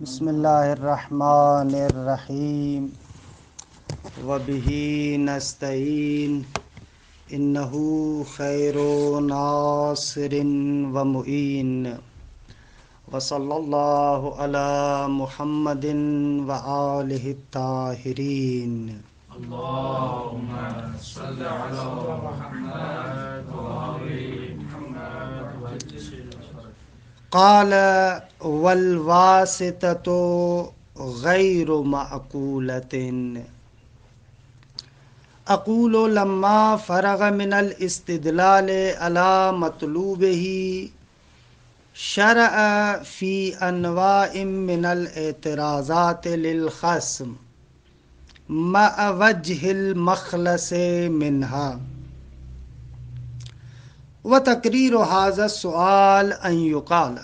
بسم اللہ الرحمن الرحیم وبہ نستعین انہ خیر ناصر ومعین وصلی اللہ علی محمد وآلہ الطاہرین اللهم صل على محمد وآل محمد. قال والواسطة غیر معقولة اقول لما فرغ من الاستدلال على مطلوبه شرع في انواع من الاعتراضات للخصم مع وجه المخلص منها وتقریر هذا السؤال ان يقال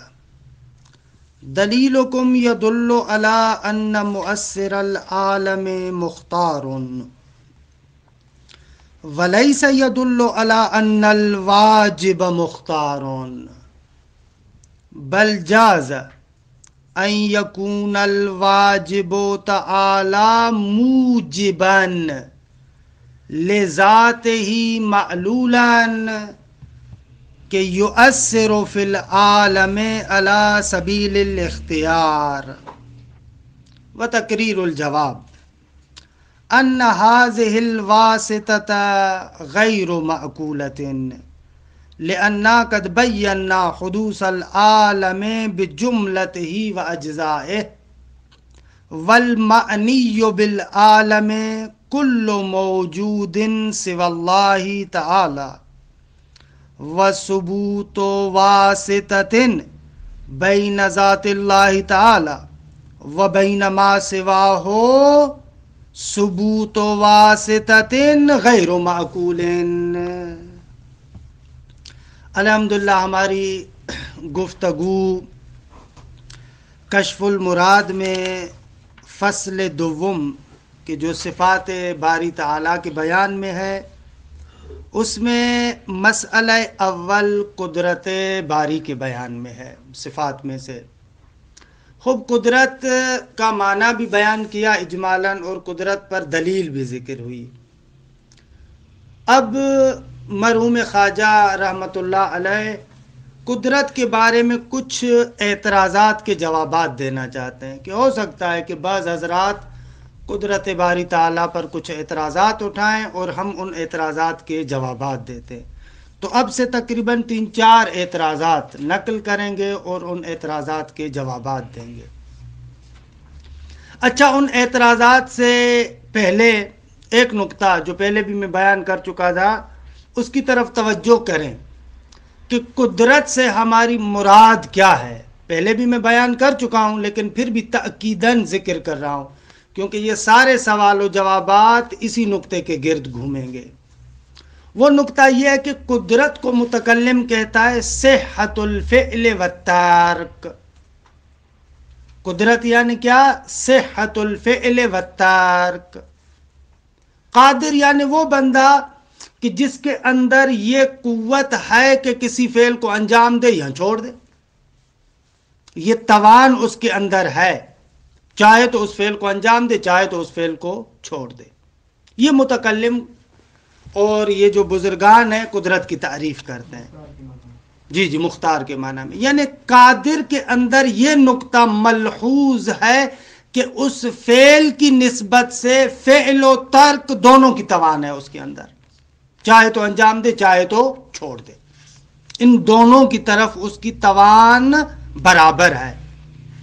دلیلکم يدل على ان مؤثر العالم مختار وليس يدل على ان الواجب مختار بل جاز ان يكون الواجب تعالى موجبا لذاته معلولا کہ یؤثر فی العالم علی سبیل الاختیار وتقریر الجواب ان هذه الواسطة غیر معقولة لأننا قد بینا حدوث العالم بجملته وأجزائه والمعنی بالعالم كل موجود سوى الله تعالی وثبوت واسطة بین ذات اللہ تعالی وبین ما سواہ ثبوت واسطة غیر معقول. الحمدللہ ہماری گفتگو کشف المراد میں فصل دوم کہ جو صفات باری تعالیٰ کے بیان میں ہے، اس میں مسئلہ اول قدرت باری کے بیان میں ہے صفات میں سے. خوب قدرت کا معنی بھی بیان کیا اجمالاً اور قدرت پر دلیل بھی ذکر ہوئی. اب مرحوم خواجہ رحمۃ اللہ علیہ قدرت کے بارے میں کچھ اعتراضات کے جوابات دینا چاہتے ہیں کہ ہو سکتا ہے کہ بعض حضرات قدرت باری تعالیٰ پر کچھ اعتراضات اٹھائیں اور ہم ان اعتراضات کے جوابات دیتے. تو اب سے تقریباً 3-4 اعتراضات نقل کریں گے اور ان اعتراضات کے جوابات دیں گے. اچھا، ان اعتراضات سے پہلے ایک نقطہ جو پہلے بھی میں بیان کر چکا تھا اس کی طرف توجہ کریں کہ قدرت سے ہماری مراد کیا ہے. پہلے بھی میں بیان کر چکا ہوں لیکن پھر بھی تأکیداً ذکر کر رہا ہوں کیونکہ یہ سارے سوال و جوابات اسی نقطے کے گرد گھومیں گے. وہ نقطہ یہ ہے کہ قدرت کو متکلم کہتا ہے صحت الفعل والترک. قدرت یعنی کیا؟ صحت الفعل والترک. قادر یعنی وہ بندہ کہ جس کے اندر یہ قوت ہے کہ کسی فعل کو انجام دے یا چھوڑ دے. یہ توان اس کے اندر ہے، چاہے تو اس فعل کو انجام دے، چاہے تو اس فعل کو چھوڑ دے. یہ متکلم اور یہ جو بزرگان ہیں قدرت کی تعریف کرتے ہیں. جی مختار کے معنی میں، یعنی قادر کے اندر یہ نقطہ ملحوظ ہے کہ اس فعل کی نسبت سے فعل و ترک دونوں کی توان ہے اس کے اندر، چاہے تو انجام دے چاہے تو چھوڑ دے. ان دونوں کی طرف اس کی توان برابر ہے.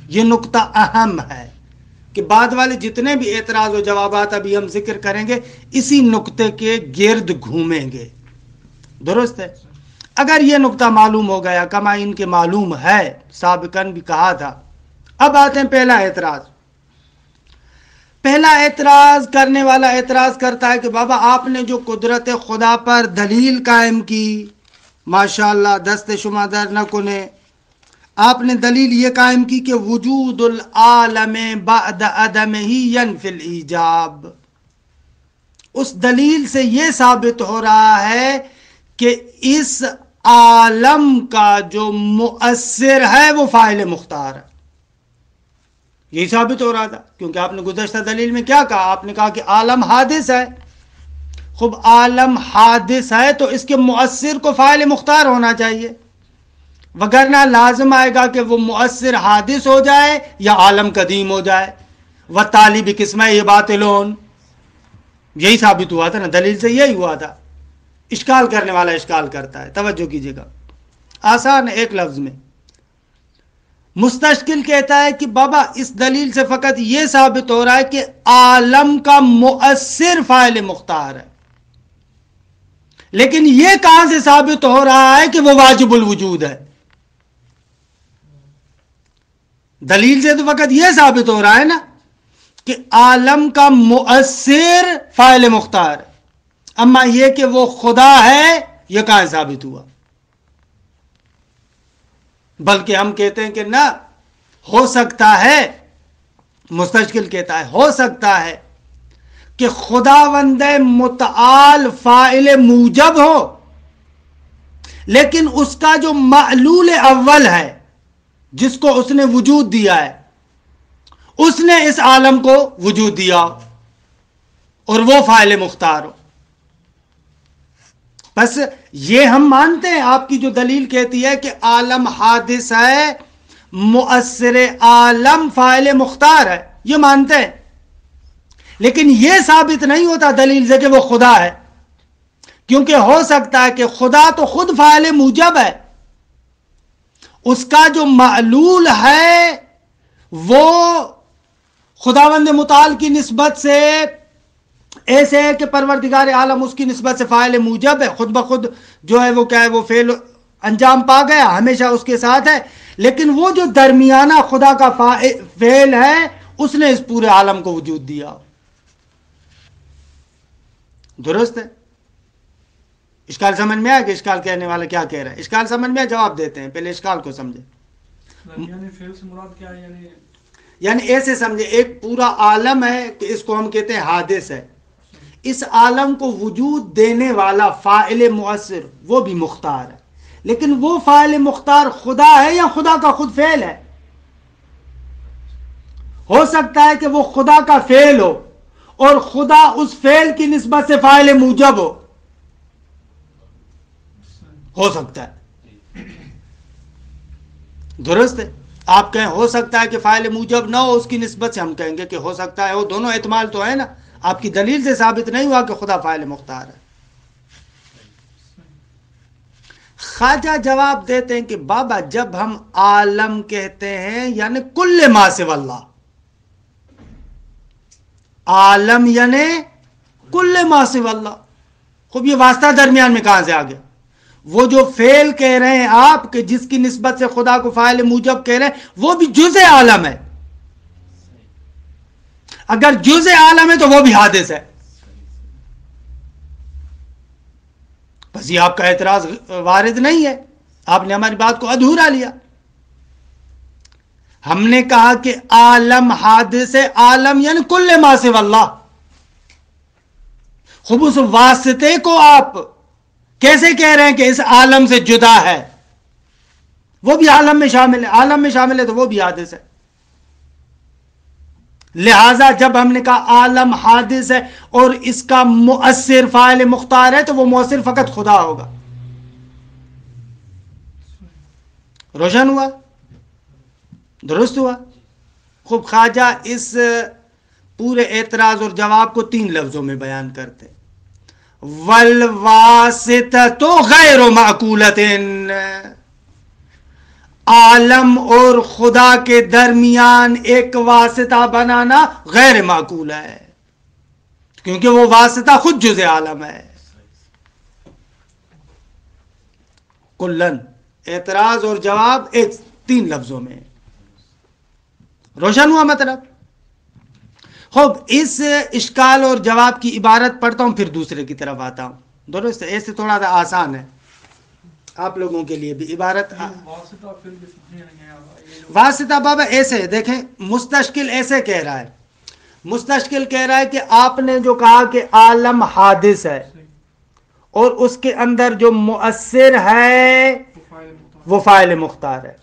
یہ نقطہ اہم ہے کہ بعد والے جتنے بھی اعتراض و جوابات ابھی ہم ذکر کریں گے اسی نقطے کے گرد گھومیں گے. درست ہے؟ اگر یہ نقطہ معلوم ہو گیا کما ان کے معلوم ہے، سابقاً بھی کہا تھا. اب آتے ہیں پہلا اعتراض. پہلا اعتراض کرنے والا اعتراض کرتا ہے کہ بابا آپ نے جو قدرت خدا پر دلیل قائم کی، ماشاءاللہ دست شما در نہ کنے، آپ نے دلیل یہ قائم کی کہ وجود العالم بعد عدمہ ینفی الایجاب. اس دلیل سے یہ ثابت ہو رہا ہے کہ اس عالم کا جو مؤثر ہے وہ فاعل مختار ہے. یہی ثابت ہو رہا تھا، کیونکہ آپ نے گزشتہ دلیل میں کیا کہا؟ آپ نے کہا کہ عالم حادث ہے. خوب عالم حادث ہے تو اس کے مؤثر کو فاعل مختار ہونا چاہیے، وگرنہ لازم آئے گا کہ وہ مؤثر حادث ہو جائے یا عالم قدیم ہو جائے. وَالتَّالِي بِقِسْمَيْهِ بَاطِلٌ، یہی ثابت ہوا تھا نا، دلیل سے یہی ہوا تھا. اشکال کرنے والا اشکال کرتا ہے. توجہ کیجیے گا، آسان ہے ایک لفظ میں. مستشکل کہتا ہے کہ بابا اس دلیل سے فقط یہ ثابت ہو رہا ہے کہ عالم کا مؤثر فاعل مختار ہے، لیکن یہ کہاں سے ثابت ہو رہا ہے کہ وہ واجب الوجود ہے؟ دلیل سے تو فقط یہ ثابت ہو رہا ہے نا کہ عالم کا مؤثر فاعل مختار ہے، اما یہ کہ وہ خدا ہے یہ کہاں ثابت ہوا؟ بلکہ ہم کہتے ہیں کہ نہ، ہو سکتا ہے، مستشکل کہتا ہے ہو سکتا ہے کہ خداوند متعال فاعل موجب ہو، لیکن اس کا جو معلول اول ہے جس کو اس نے وجود دیا ہے، اس نے اس عالم کو وجود دیا اور وہ فاعل مختار ہو. بس یہ ہم مانتے ہیں، آپ کی جو دلیل کہتی ہے کہ عالم حادث ہے، مؤثر عالم فاعل مختار ہے، یہ مانتے ہیں، لیکن یہ ثابت نہیں ہوتا دلیل سے کہ وہ خدا ہے، کیونکہ ہو سکتا ہے کہ خدا تو خود فاعل موجب ہے، اس کا جو معلول ہے وہ خداوند متعال کی نسبت سے ایسے ہے کہ پروردگار عالم اس کی نسبت سے فاعل موجب ہے، خود بخود جو ہے وہ کیا ہے، وہ فعل انجام پا گیا، ہمیشہ اس کے ساتھ ہے، لیکن وہ جو درمیانہ خدا کا فعل ہے اس نے اس پورے عالم کو وجود دیا. درست ہے؟ اشکال سمجھ میں آیا کہ اشکال کہنے والا کیا کہہ رہا ہے؟ اشکال سمجھ میں جواب دیتے ہیں، پہلے اشکال کو سمجھے. یعنی فعل سے مراد کیا ہے؟ یعنی ایسے سمجھے، ایک پورا عالم ہے کہ اس کو ہم کہتے ہیں حادث ہے، اس عالم کو وجود دینے والا فاعل مؤثر وہ بھی مختار ہے، لیکن وہ فاعل مختار خدا ہے یا خدا کا خود فعل ہے؟ ہو سکتا ہے کہ وہ خدا کا فعل ہو اور خدا اس فعل کی نسبت سے فاعل موجب ہو سکتا ہے. درست ہے؟ آپ کہیں ہو سکتا ہے کہ فاعل موجب نہ ہو، اس کی نسبت سے ہم کہیں گے کہ ہو سکتا ہے. وہ دونوں احتمال تو ہے نا، آپ کی دلیل سے ثابت نہیں ہوا کہ خدا فاعل مختار ہے. خواجہ جواب دیتے ہیں کہ بابا جب ہم عالم کہتے ہیں یعنی کل ما سوی اللہ، عالم یعنی کل ما سوی اللہ. خوب یہ واسطہ درمیان میں کہاں سے آ گیا؟ وہ جو فعل کہہ رہے ہیں آپ کہ جس کی نسبت سے خدا کو فاعل موجب کہہ رہے ہیں، وہ بھی جزء عالم ہے. اگر جزء عالم ہے تو وہ بھی حادث ہے. بس یہ آپ کا اعتراض وارد نہیں ہے، آپ نے ہماری بات کو ادھورا لیا. ہم نے کہا کہ عالم حادث ہے، عالم یعنی کل ما سوی اللہ. خوب اس واسطے کو آپ کیسے کہہ رہے ہیں کہ اس عالم سے جدا ہے؟ وہ بھی عالم میں شامل ہے، عالم میں شامل ہے تو وہ بھی حادث ہے. لہذا جب ہم نے کہا عالم حادث ہے اور اس کا مؤثر فاعل مختار ہے تو وہ مؤثر فقط خدا ہوگا. روشن ہوا؟ درست ہوا؟ خوب خواجہ اس پورے اعتراض اور جواب کو 3 لفظوں میں بیان کرتے. والواسطۃ غیر معقولۃ، عالم اور خدا کے درمیان ایک واسطہ بنانا غیر معقول ہے، کیونکہ وہ واسطہ خود جزء عالم ہے. کلن اعتراض اور جواب 3 لفظوں میں. روشن ہوا مطلب؟ خوب اس اشکال اور جواب کی عبارت پڑھتا ہوں، پھر دوسرے کی طرف آتا ہوں. درست ہے؟ ایسے تھوڑا سا آسان ہے آپ لوگوں کے لیے بھی. عبارت واسطہ بابا ایسے دیکھیں، مستشکل ایسے کہہ رہا ہے، مستشکل کہہ رہا ہے کہ آپ نے جو کہا کہ عالم حادث ہے اور اس کے اندر جو مؤثر ہے وہ فاعل مختار ہے.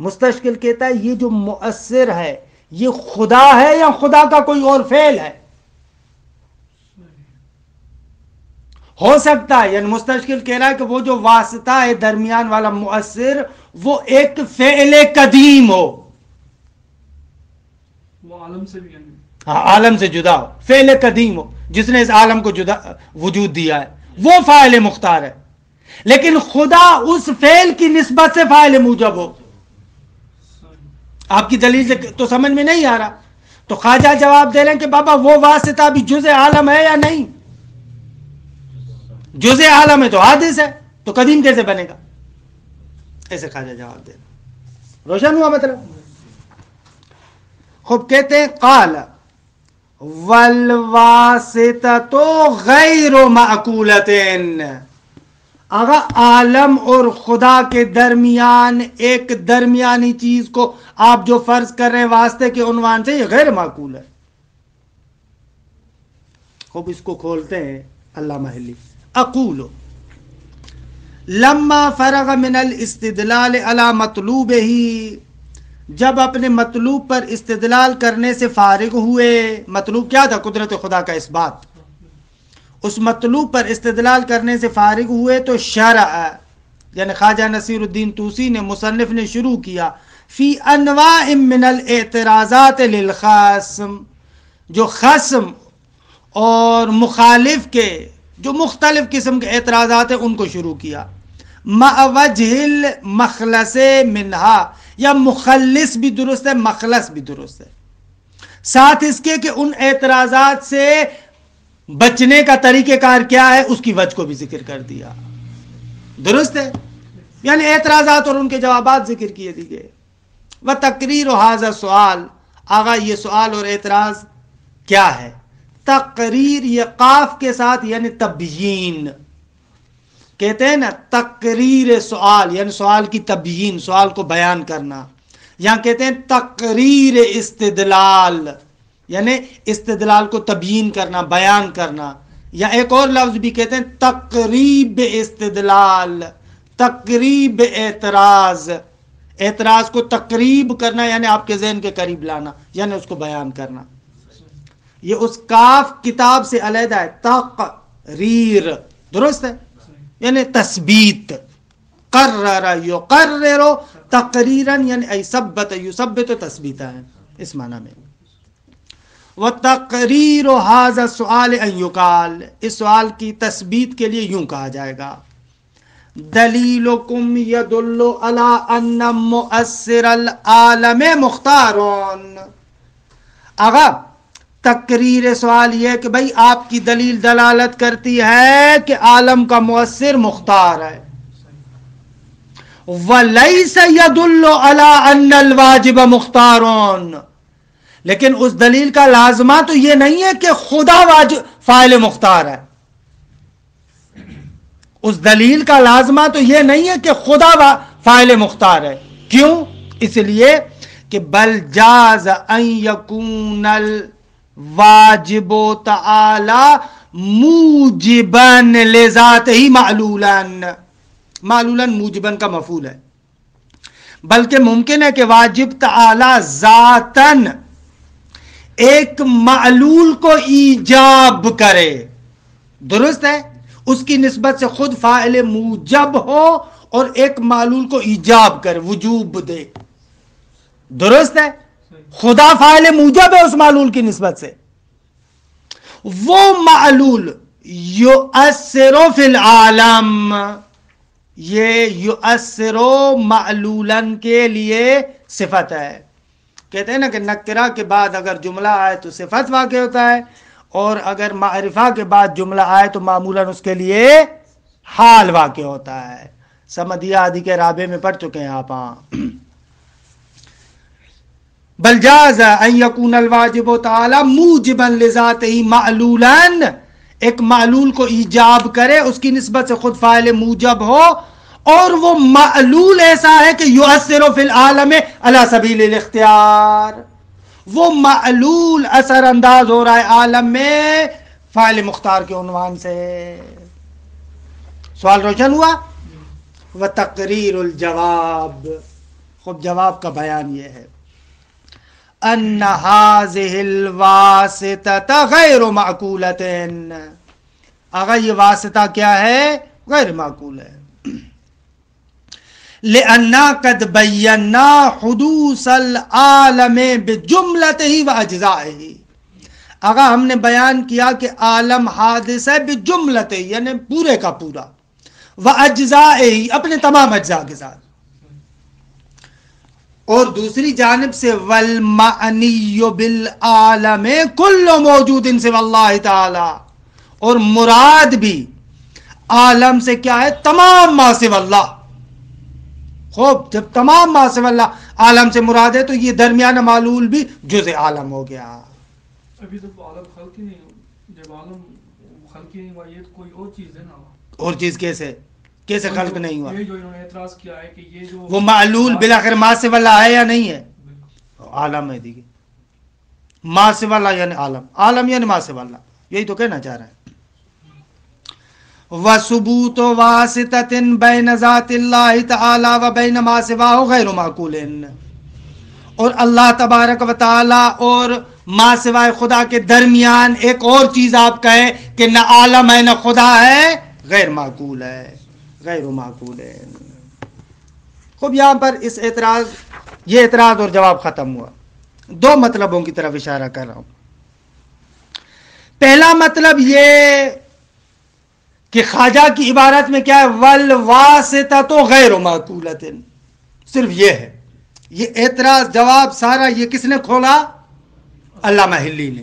مستشکل کہتا ہے یہ جو مؤثر ہے یہ خدا ہے یا خدا کا کوئی اور فعل ہے؟ ہو سکتا ہے، یعنی مستشکل کہہ رہا ہے کہ وہ جو واسطہ ہے درمیان والا مؤثر وہ ایک فعل قدیم ہو، وہ عالم سے بھی ہاں عالم سے جدا ہو، فعل قدیم ہو جس نے اس عالم کو جدا وجود دیا ہے، وہ فاعل مختار ہے. لیکن خدا اس فعل کی نسبت سے فاعل موجب ہو. آپ کی دلیل سے تو سمجھ میں نہیں آ رہا، تو خواجہ جواب دے رہے ہیں کہ بابا وہ واسطہ بھی جزء عالم ہے یا نہیں؟ جزء عالم ہے تو حادث ہے، تو قدیم کیسے بنے گا؟ ایسے خواجہ جواب دے رہے. روشن ہوا مطلب؟ خوب کہتے ہیں قال والواسطۃ غیر معقولۃ. اگر عالم اور خدا کے درمیان ایک درمیانی چیز کو آپ جو فرض کر رہے ہیں واسطے کے عنوان سے، یہ غیر معقول ہے. خوب اس کو کھولتے ہیں علامہ حلی. اقول لما فرغ من الاستدلال علی مطلوبہ، جب اپنے مطلوب پر استدلال کرنے سے فارغ ہوئے. مطلوب کیا تھا؟ قدرت خدا کا اثبات. اس مطلوب پر استدلال کرنے سے فارغ ہوئے تو شرع، یعنی خواجہ نصیر الدین طوسی نے مصنف نے شروع کیا فی انواع من الاعتراضات للخصم، جو خصم اور مخالف کے جو مختلف قسم کے اعتراضات ہیں ان کو شروع کیا. مع وجہ المخلص منہا، یا مخلص بھی درست ہے مخلص بھی درست ہے، ساتھ اس کے کہ ان اعتراضات سے بچنے کا طریقہ کار کیا ہے اس کی وجہ کو بھی ذکر کر دیا. درست ہے، یعنی اعتراضات اور ان کے جوابات ذکر کیے دیے. وتقریر ھذا سوال، آغا یہ سوال اور اعتراض کیا ہے؟ تقریر، یہ قاف کے ساتھ یعنی تبیین کہتے ہیں نا. تقریر سوال یعنی سوال کی تبیین، سوال کو بیان کرنا. یہاں کہتے ہیں تقریر استدلال، یعنی استدلال کو تبیین کرنا، بیان کرنا. یا ایک اور لفظ بھی کہتے ہیں تقریب استدلال، تقریب اعتراض. اعتراض کو تقریب کرنا یعنی آپ کے ذہن کے قریب لانا، یعنی اس کو بیان کرنا. یہ اس کاف کتاب سے علیحدہ ہے. تقریر درست ہے، یعنی تثبیت. قرر یقرر تقریرا یعنی ای ثبت یثبت تثبیتا ہے اس معنی میں. وتقریر ھذا السؤال ان یقال، اس سوال کی تثبیت کے لیے یوں کہا جائے گا دلیلکم یدل علی ان مؤثر العالم مختار. اگر تقریر سوال یہ کہ بھئی آپ کی دلیل دلالت کرتی ہے کہ عالم کا مؤثر مختار ہے. وَلَيْسَ يَدُلُّ عَلَىٰ أَنَّ الْوَاجِبَ مُخْتَارٌ، لیکن اس دلیل کا لازمہ تو یہ نہیں ہے کہ خدا فاعل مختار ہے. اس دلیل کا لازمہ تو یہ نہیں ہے کہ خدا فاعل مختار ہے. کیوں؟ اس لیے کہ بل جاز ان یکون الواجب تعالی موجبا لذاتہ معلولا. معلولا موجبن کا مفعول ہے، بلکہ ممکن ہے کہ واجب تعالی ذاتن ایک معلول کو ایجاب کرے. درست ہے، اس کی نسبت سے خود فاعل موجب ہو اور ایک معلول کو ایجاب کرے، وجوب دے. درست ہے، خدا فاعل موجب ہے اس معلول کی نسبت سے. وہ معلول یؤثر فی العالم، یہ یؤثر معلولاً کے لیے صفت ہے. کہتے ہیں نا کہ نکرہ کے بعد اگر جملہ آئے تو صفت واقع ہوتا ہے، اور اگر معرفہ کے بعد جملہ آئے تو معمولاً اس کے لیے حال واقع ہوتا ہے. سمدیہ آدی کے رابع میں پڑھ چکے ہیں آپ. بل جاز ان یکون الواجب تعالی موجبا لذاتہ معلولا، ایک معلول کو ایجاب کرے، اس کی نسبت سے خود فاعل موجب ہو، اور وہ معلول ایسا ہے کہ یؤثر فی العالم علی سبیل الاختیار. وہ معلول اثر انداز ہو رہا ہے عالم میں فاعل مختار کے عنوان سے. سوال روشن ہوا؟ وتقریر الجواب، خوب جواب کا بیان یہ ہے ان هذه الواسطة غیر معقولۃ، اگر یہ واسطہ کیا ہے؟ غیر معقول ہے. لأننا قد بینا حدوث العالم بجملته واجزائه، اگر ہم نے بیان کیا کہ عالم حادث ہے بجملته یعنی پورے کا پورا، واجزائه اپنے تمام اجزاء کے ساتھ، اور دوسری جانب سے والمعنی بالعالم کل موجود سوى اللہ تعالی، اور مراد بھی عالم سے کیا ہے؟ تمام ما سوى اللہ. خوب، جب تمام ما سوى اللہ عالم سے مراد ہے تو یہ درمیانہ معلول بھی جزء عالم ہو گیا. ابھی تو عالم خلق ہی نہیں، جب عالم خلق ہی نہیں ہوا یہ تو کوئی اور چیز ہے نا. اور چیز کیسے خلق نہیں ہوا؟ یہ جو انہوں نے اعتراض کیا ہے کہ یہ جو وہ معلول بالآخر ما سوى اللہ ہے یا نہیں ہے؟ عالم ہے. دیکھیے ما سوى اللہ یعنی عالم یعنی ما سوى اللہ، یہی تو کہنا چاہ رہا ہے. وثبوت واسطۃ بین ذات اللہ تعالی و بین ما سواہ غیر معقول، اور اللہ تبارک و تعالی اور ما سوائے خدا کے درمیان ایک اور چیز آپ کہیں کہ نہ عالم ہے نہ خدا ہے، غیر معقول ہے، غیر معقول ہے. خوب، یہاں پر یہ اعتراض اور جواب ختم ہوا. دو مطلبوں کی طرف اشارہ کر رہا ہوں. پہلا مطلب یہ کہ خواجہ کی عبارت میں کیا ہے؟ والواسطۃ غیر معقولۃ، صرف یہ ہے. یہ اعتراض جواب سارا یہ کس نے کھولا؟ علامہ حلی نے.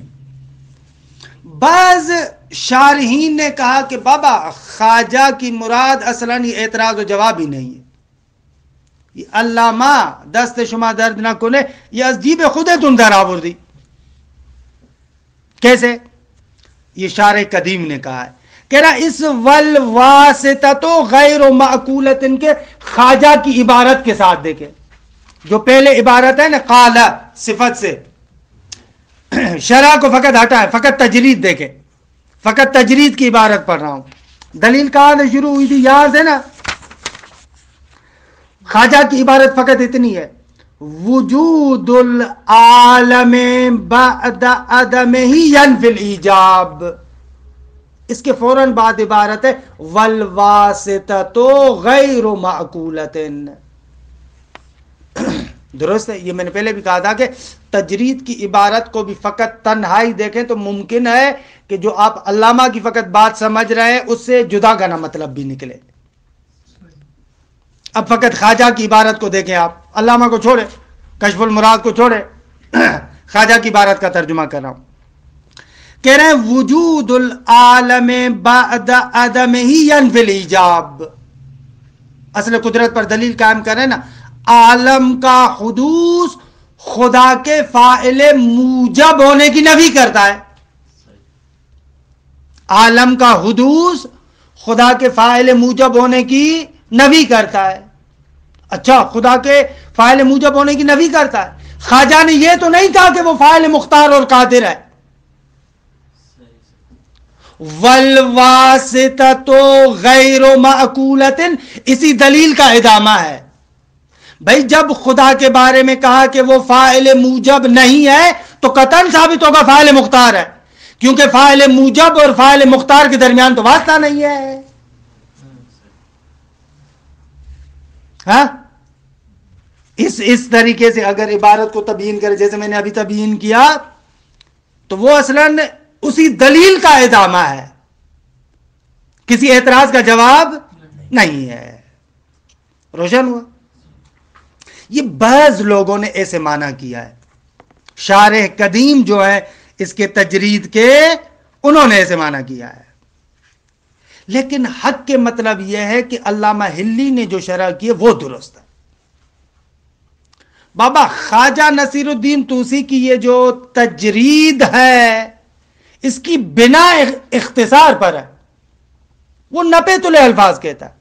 بعض شارحین نے کہا کہ بابا خواجہ کی مراد اصلاً یہ اعتراض و جواب ہی نہیں ہے، یہ علامہ دست شما درد نہ کنے، یہ از جیب خود تم در آوردی. کیسے؟ یہ شارح قدیم نے کہا ہے، کہہ رہا اس والواسطۃ غیر معقولۃ کے خواجہ کی عبارت کے ساتھ دیکھیں، جو پہلے عبارت ہے نا قال صفت سے، شرح کو فقط ہٹائیں، فقط تجرید دیکھیں، فقط تجرید کی عبارت پڑھ رہا ہوں. دلیل کہاں سے شروع ہوئی تھی؟ یاد ہے نا؟ خواجہ کی عبارت فقط اتنی ہے، وجود العالم بعد عدمہ ینفی الایجاب. اس کے فوراً بعد عبارت ہے والواسطۃ غیر معقولۃ. درست ہے؟ یہ میں نے پہلے بھی کہا تھا کہ تجرید کی عبارت کو بھی فقط تنہائی دیکھیں تو ممکن ہے کہ جو آپ علامہ کی فقط بات سمجھ رہے ہیں اس سے جدا گانا مطلب بھی نکلے. اب فقط خواجہ کی عبارت کو دیکھیں، آپ علامہ کو چھوڑے، کشف المراد کو چھوڑے، خواجہ کی عبارت کا ترجمہ کر رہا ہوں. کہہ رہے ہیں وجود العالم بعد عدمہ ینفی الایجاب. اصل قدرت پر دلیل قائم کر رہے ہیں نا، عالم کا حدوث خدا کے فاعل موجب ہونے کی نفی کرتا ہے. عالم کا حدوث خدا کے فاعل موجب ہونے کی نفی کرتا ہے. اچھا، خدا کے فاعل موجب ہونے کی نفی کرتا ہے. خواجہ نے یہ تو نہیں کہا کہ وہ فاعل مختار اور قادر ہے. والواسطۃ غیر معقولۃ اسی دلیل کا ادامہ ہے. بھائی جب خدا کے بارے میں کہا کہ وہ فاعل موجب نہیں ہے تو قطعاً ثابت ہوگا فاعل مختار ہے، کیونکہ فاعل موجب اور فاعل مختار کے درمیان تو واسطہ نہیں ہے. ہاں، اس طریقے سے اگر عبارت کو تبیین کرے جیسے میں نے ابھی تبیین کیا تو وہ اصلاً اسی دلیل کا ادامہ ہے، کسی اعتراض کا جواب نہیں ہے. روشن ہوا؟ یہ بعض لوگوں نے ایسے معنی کیا ہے، شارح قدیم جو ہے اس کے تجرید کے، انہوں نے ایسے معنی کیا ہے. لیکن حق کے مطلب یہ ہے کہ علامہ حلی نے جو شرح کی ہے وہ درست ہے. بابا خواجہ نصیر الدین طوسی کی یہ جو تجرید ہے اس کی بنا اختصار پر ہے، وہ نپیت الالفاظ کہتا ہے.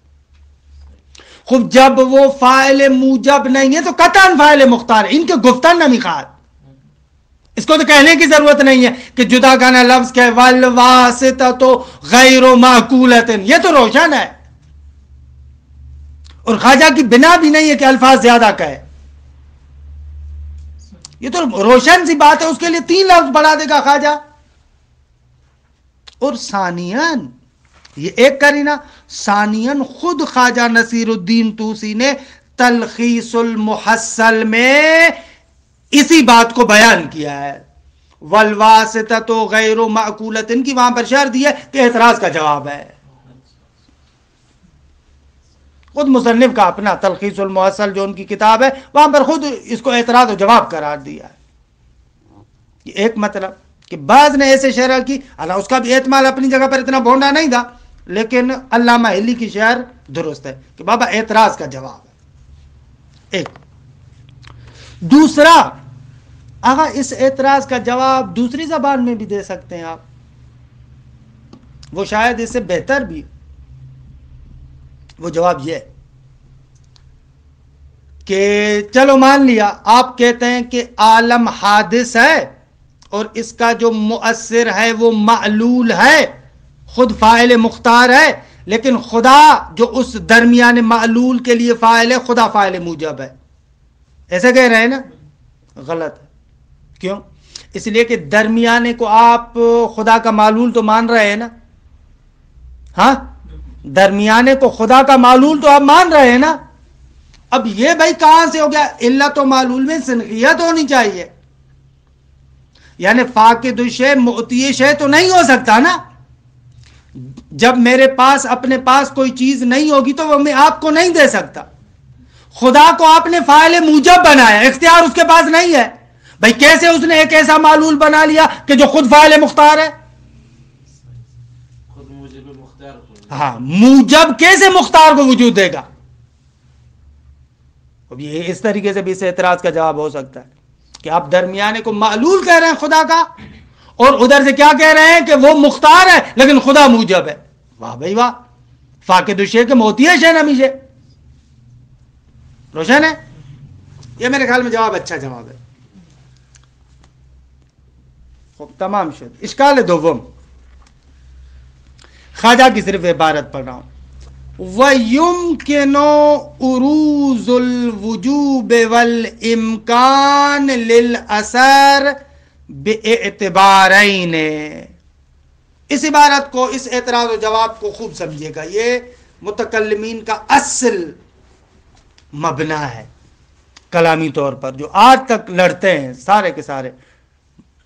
خوب جب وہ فاعل موجب نہیں ہے تو قطعاً فاعل مختار ہے. ان کے گفتن نمی خواہد، اس کو تو کہنے کی ضرورت نہیں ہے کہ جدا گانا لفظ کہ والواسطۃ غیر معقولۃ، یہ تو روشن ہے. اور خواجہ کی بنا بھی نہیں ہے کہ الفاظ زیادہ کہے. یہ تو روشن سی بات ہے, اس کے لیے 3 لفظ بڑھا دے گا خواجہ. اور ثانیاً یہ ایک کرینہ, ثانیاً خود خواجہ نصیر الدین طوسی نے تلخیص المحصل میں اسی بات کو بیان کیا ہے. والواسطۃ غیر معقولۃ, ان کی وہاں پر شرح دی ہے کہ اعتراض کا جواب ہے. خود مصنف کا اپنا تلخیص المحصل جو ان کی کتاب ہے, وہاں پر خود اس کو اعتراض و جواب قرار دیا ہے. یہ ایک مطلب کہ بعض نے ایسے شرح کی, اللہ اس کا بھی احتمال اپنی جگہ پر اتنا بھونڈا نہیں تھا, لیکن علامہ ہلی کی شعر درست ہے کہ بابا اعتراض کا جواب ہے. ایک دوسرا, آغا اس اعتراض کا جواب دوسری زبان میں بھی دے سکتے ہیں آپ, وہ شاید اس سے بہتر بھی. وہ جواب یہ کہ چلو مان لیا آپ کہتے ہیں کہ عالم حادث ہے اور اس کا جو مؤثر ہے وہ معلول ہے, خود فاعل مختار ہے, لیکن خدا جو اس درمیان معلول کے لیے فاعل ہے, خدا فاعل موجب ہے. ایسے کہہ رہے ہیں نا؟ غلط ہے. کیوں؟ اس لیے کہ درمیانے کو آپ خدا کا معلول تو مان رہے ہیں نا. ہاں, درمیانے کو خدا کا معلول تو آپ مان رہے ہیں نا. اب یہ بھائی کہاں سے ہو گیا؟ علت و معلول میں سنخیت ہونی چاہیے, یعنی فاقد الشیء معطی شیء تو نہیں ہو سکتا نا. جب میرے پاس اپنے پاس کوئی چیز نہیں ہوگی تو وہ میں آپ کو نہیں دے سکتا. خدا کو آپ نے فاعل موجب بنایا, اختیار اس کے پاس نہیں ہے. بھائی کیسے اس نے ایک ایسا معلول بنا لیا کہ جو خود فاعل مختار ہے؟ ہاں, موجب کیسے مختار کو وجود دے گا؟ اب یہ اس طریقے سے بھی اس اعتراض کا جواب ہو سکتا ہے کہ آپ درمیانے کو معلول کہہ رہے ہیں خدا کا, اور ادھر سے کیا کہہ رہے ہیں کہ وہ مختار ہے لیکن خدا موجب ہے. واہ بھائی واہ, فاقد الشیء کے موتی ہے شے نمیشے. روشن ہے؟ یہ میرے خیال میں جواب اچھا جواب ہے. خوب تمام شد. اشکال دوم, خواجہ کی صرف عبارت پڑھ رہا ہوں. وَيُمْكِنُ عُرُوزُ الْوُجُوبِ وَالْإِمْكَانِ لِلْأَثَرِ بِاعْتِبَارَيْنِ. اس عبارت کو, اس اعتراض و جواب کو خوب سمجھیے گا. یہ متکلمین کا اصل مبنی ہے کلامی طور پر, جو آج تک لڑتے ہیں سارے کے سارے